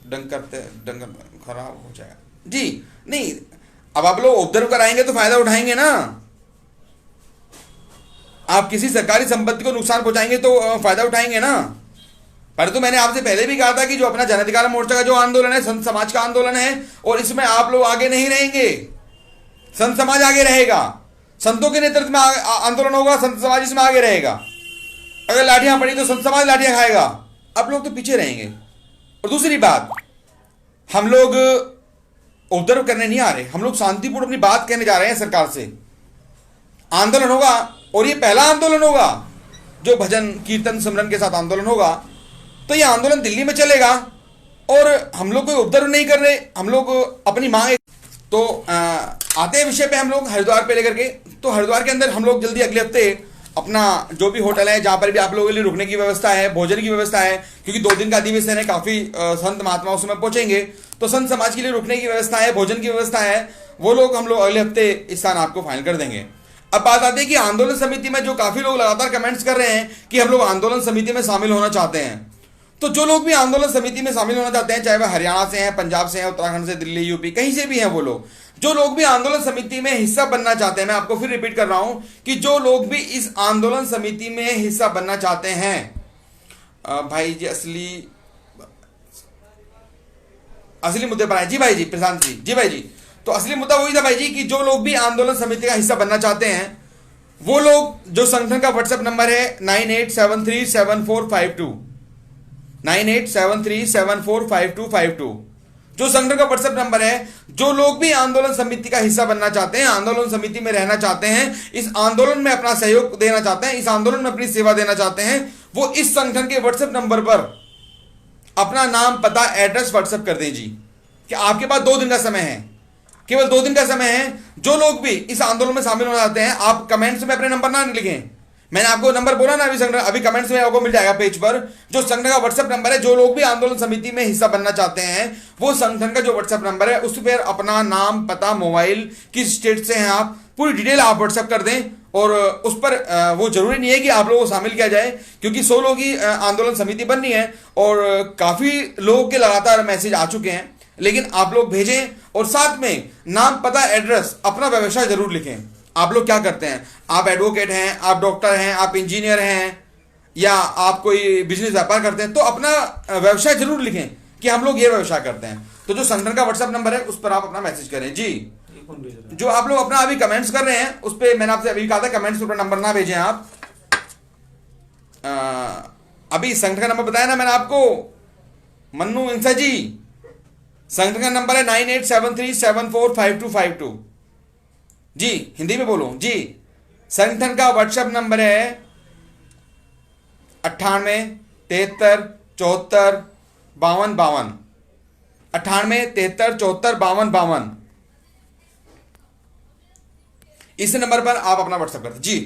A: डंगर खराब हो जाएगा। जी नहीं, अब आप लोग ऑब्जर्व कराएंगे तो फायदा उठाएंगे ना, आप किसी सरकारी संपत्ति को नुकसान पहुंचाएंगे तो फायदा उठाएंगे ना। पर तो मैंने आपसे पहले भी कहा था कि जो अपना जन अधिकार मोर्चा का जो आंदोलन है, संत समाज का आंदोलन है, और इसमें आप लोग आगे नहीं रहेंगे, संत समाज आगे रहेगा, संतों के नेतृत्व में आंदोलन होगा, संत समाज इसमें आगे रहेगा। अगर लाठियां पड़ी तो संत समाज लाठियां खाएगा, आप लोग तो पीछे रहेंगे। और दूसरी बात, हम लोग उपद्रव करने नहीं आ रहे, हम लोग शांतिपूर्ण अपनी बात कहने जा रहे हैं सरकार से। आंदोलन होगा और ये पहला आंदोलन होगा जो भजन कीर्तन सिमरन के साथ आंदोलन होगा। तो ये आंदोलन दिल्ली में चलेगा और हम लोग कोई उपद्रव नहीं कर रहे, हम लोग अपनी मांग। तो आते हैं विषय पे हम लोग हरिद्वार पे लेकर के। तो हरिद्वार के अंदर हम लोग जल्दी अगले हफ्ते अपना जो भी होटल है जहां पर भी आप लोगों के लिए रुकने की व्यवस्था है, भोजन की व्यवस्था है, क्योंकि 2 दिन का अधिवेशन है, काफी संत महात्मा उसमें पहुंचेंगे, तो संत समाज के लिए रुकने की व्यवस्था है, भोजन की व्यवस्था है, वो लोग हम लोग अगले हफ्ते इस स्थान आपको फाइनल कर देंगे। अब बात आती है कि आंदोलन समिति में जो काफी लोग लगातार कमेंट्स कर रहे हैं कि हम लोग आंदोलन समिति में शामिल होना चाहते हैं। तो जो लोग भी आंदोलन समिति में शामिल होना चाहते हैं, चाहे वह हरियाणा से हैं, पंजाब से हैं, उत्तराखंड से, दिल्ली, यूपी, कहीं से भी हैं, वो लोग जो लोग भी आंदोलन समिति में हिस्सा बनना चाहते हैं, मैं आपको फिर रिपीट कर रहा हूं कि जो लोग भी इस आंदोलन समिति में हिस्सा बनना चाहते हैं, भाई जी असली मुद्दे पर आए। जी भाई जी, प्रशांत जी, जी भाई जी, तो असली मुद्दा वही था भाई जी कि जो लोग भी आंदोलन समिति का हिस्सा बनना चाहते हैं, वो लोग जो संगठन का व्हाट्सएप नंबर है 98737452 9873745252, जो संगठन का व्हाट्सएप नंबर है, जो लोग भी आंदोलन समिति का हिस्सा बनना चाहते हैं, आंदोलन समिति में रहना चाहते हैं, इस आंदोलन में अपना सहयोग देना चाहते हैं, इस आंदोलन में अपनी सेवा देना चाहते हैं, वो इस संगठन के व्हाट्सएप नंबर पर अपना नाम, पता, एड्रेस व्हाट्सएप कर दें जी, कि आपके पास 2 दिन का समय है, केवल 2 दिन का समय है। जो लोग भी इस आंदोलन में शामिल होना चाहते हैं, आप कमेंट्स में अपने नंबर ना लिखें, मैंने आपको नंबर बोला ना अभी कमेंट्स में आपको मिल जाएगा पेज पर, जो संगठन का व्हाट्सएप नंबर है। जो लोग भी आंदोलन समिति में हिस्सा बनना चाहते हैं, वो संगठन का जो व्हाट्सएप नंबर है उस पर अपना नाम, पता, मोबाइल, किस स्टेट से हैं आप, पूरी डिटेल आप व्हाट्सएप कर दें। और उस पर वो जरूरी नहीं है कि आप लोगों को शामिल किया जाए, क्योंकि 100 लोग ही आंदोलन समिति बननी है और काफी लोगों के लगातार मैसेज आ चुके हैं, लेकिन आप लोग भेजें और साथ में नाम, पता, एड्रेस, अपना व्यवसाय जरूर लिखें। आप लोग क्या करते हैं, आप एडवोकेट हैं, आप डॉक्टर हैं, आप इंजीनियर हैं, या आप कोई बिजनेस व्यापार करते हैं, तो अपना व्यवसाय जरूर लिखें कि हम लोग ये व्यवसाय करते हैं। तो जो संगठन का व्हाट्सएप नंबर है उस पर आप अपना मैसेज करें जी। जो आप लोग अपना अभी कमेंट्स कर रहे हैं उस पर मैंने आपसे अभी कहा था कमेंट्स पर नंबर ना भेजें आप। अभी संगठन का नंबर बताया ना मैंने आपको, मन्नू इंसा जी, संगठन का नंबर है 9873745252 जी, हिंदी में बोलो जी। संगठन का व्हाट्सएप नंबर है 9873745252 9873745252। इस नंबर पर आप अपना व्हाट्सएप करते जी।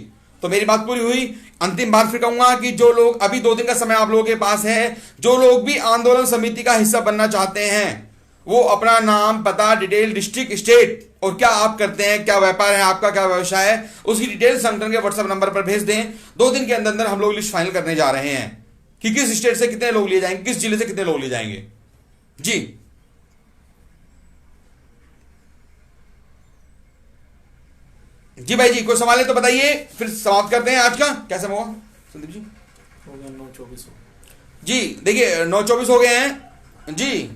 A: तो मेरी बात पूरी हुई। अंतिम बार फिर कहूंगा कि जो लोग अभी 2 दिन का समय आप लोगों के पास है, जो लोग भी आंदोलन समिति का हिस्सा बनना चाहते हैं, वो अपना नाम, पता, डिटेल, डिस्ट्रिक्ट, स्टेट और क्या आप करते हैं, क्या व्यापार है आपका, क्या व्यवसाय है, उसकी डिटेल संगठन के व्हाट्सएप नंबर पर भेज दें। 2 दिन के अंदर अंदर हम लोग लिस्ट फाइनल करने जा रहे हैं कि किस स्टेट से कितने लोग लिए जाएंगे, किस जिले से कितने लोग लिए जाएंगे जी। जी भाई जी, कोई सवाल है तो बताइए, फिर समाप्त करते हैं आज का। कैसा हुआ संदीप जी?
B: हो गया 9:24
A: जी। देखिए 9:24 हो गए हैं जी।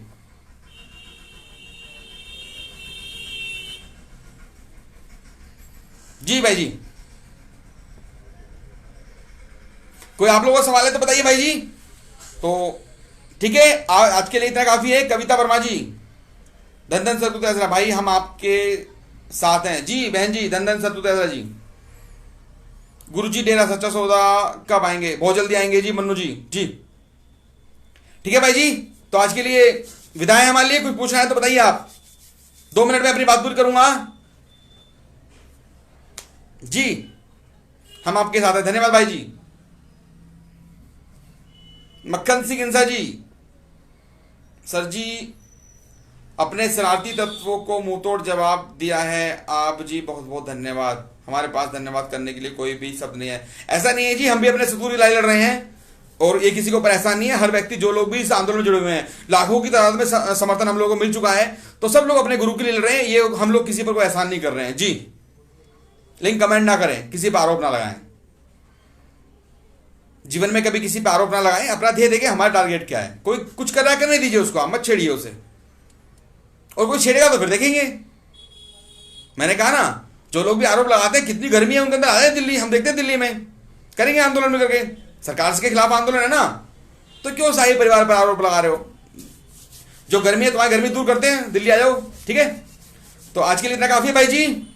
A: जी भाई जी, कोई आप लोगों का सवाल है तो बताइए भाई जी। तो ठीक है, आज के लिए इतना काफी है। कविता वर्मा जी, धन धन सतु तेसरा भाई, हम आपके साथ हैं जी। बहन जी, धन धन सतु तेसरा जी। गुरु जी, डेरा सच्चा सौदा कब आएंगे? बहुत जल्दी आएंगे जी मन्नू जी। जी ठीक है भाई जी, तो आज के लिए विदाई है हमारे लिए। कुछ पूछना है तो बताइए आप, 2 मिनट में अपनी बात पूरी करूंगा जी। हम आपके साथ हैं। धन्यवाद भाई जी। मक्खन सिंह इंसा जी, सर जी अपने शरारती तत्वों को मुंहतोड़ जवाब दिया है आप जी, बहुत बहुत धन्यवाद। हमारे पास धन्यवाद करने के लिए कोई भी शब्द नहीं है। ऐसा नहीं है जी, हम भी अपने सतूरी लड़ाई लड़ रहे हैं और ये किसी को परेशान नहीं है। हर व्यक्ति, जो लोग भी इस आंदोलन में जुड़े हुए हैं, लाखों की तादाद में समर्थन हम लोगों को मिल चुका है, तो सब लोग अपने गुरु के लिए लड़ रहे हैं। ये हम लोग किसी पर कोई एहसान नहीं कर रहे हैं जी। लेकिन कमेंट ना करें, किसी पर आरोप ना लगाएं, जीवन में कभी किसी पर आरोप ना लगाएं। अपना ध्येय देखें हमारा टारगेट क्या है। कोई कुछ कर रहा है, करने दीजिए उसको, मत छेड़िए उसे, और कोई छेड़ेगा तो फिर देखेंगे। मैंने कहा ना, जो लोग भी आरोप लगाते हैं, कितनी गर्मी है उनके अंदर, आ जाए दिल्ली, हम देखते हैं दिल्ली में करेंगे आंदोलन में करके। सरकार के खिलाफ आंदोलन है ना, तो क्यों शाही परिवार पर आरोप लगा रहे हो? जो गर्मी है, तुम्हारी गर्मी दूर करते हैं, दिल्ली आ जाओ। ठीक है, तो आज के लिए इतना काफी है भाई जी।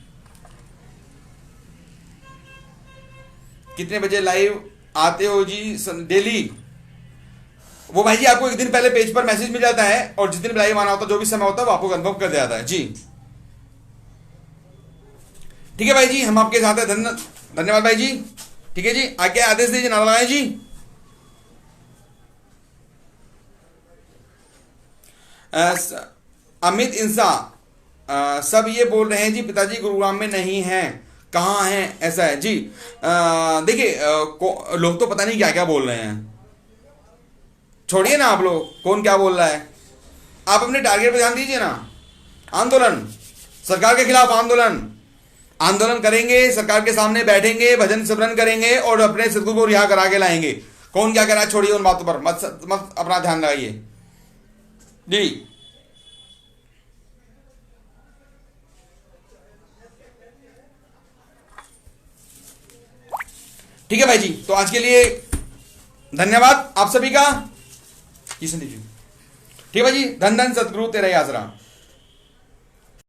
A: कितने बजे लाइव आते हो जी डेली? वो भाई जी आपको एक दिन पहले पेज पर मैसेज मिल जाता है, और जिस दिन लाइव आना होता है, जो भी समय होता है, वो आपको कंफर्म कर दिया जाता है जी। ठीक है भाई जी, हम आपके साथ हैं। धन्यवाद भाई जी। ठीक है जी, आगे आदेश दीजिए, नारा लगाएं जी। अमित इंसा, सब ये बोल रहे हैं जी पिताजी गुरुग्राम में नहीं हैं, कहाँ हैं? ऐसा है जी। देखिए, लोग तो पता नहीं क्या क्या बोल रहे हैं, छोड़िए ना आप लोग कौन क्या बोल रहा है। आप अपने टारगेट पे ध्यान दीजिए ना। आंदोलन, सरकार के खिलाफ आंदोलन, आंदोलन करेंगे, सरकार के सामने बैठेंगे, भजन सिमरन करेंगे और अपने सदगुरु को रिहा करा के लाएंगे। कौन क्या कह रहा है छोड़िए उन बातों पर, मत अपना ध्यान लगाइए जी। ठीक है भाई जी, तो आज के लिए धन्यवाद आप सभी का। जी संदीप जी, ठीक है भाई जी, धन धन सदगुरु तेरा ही आसरा।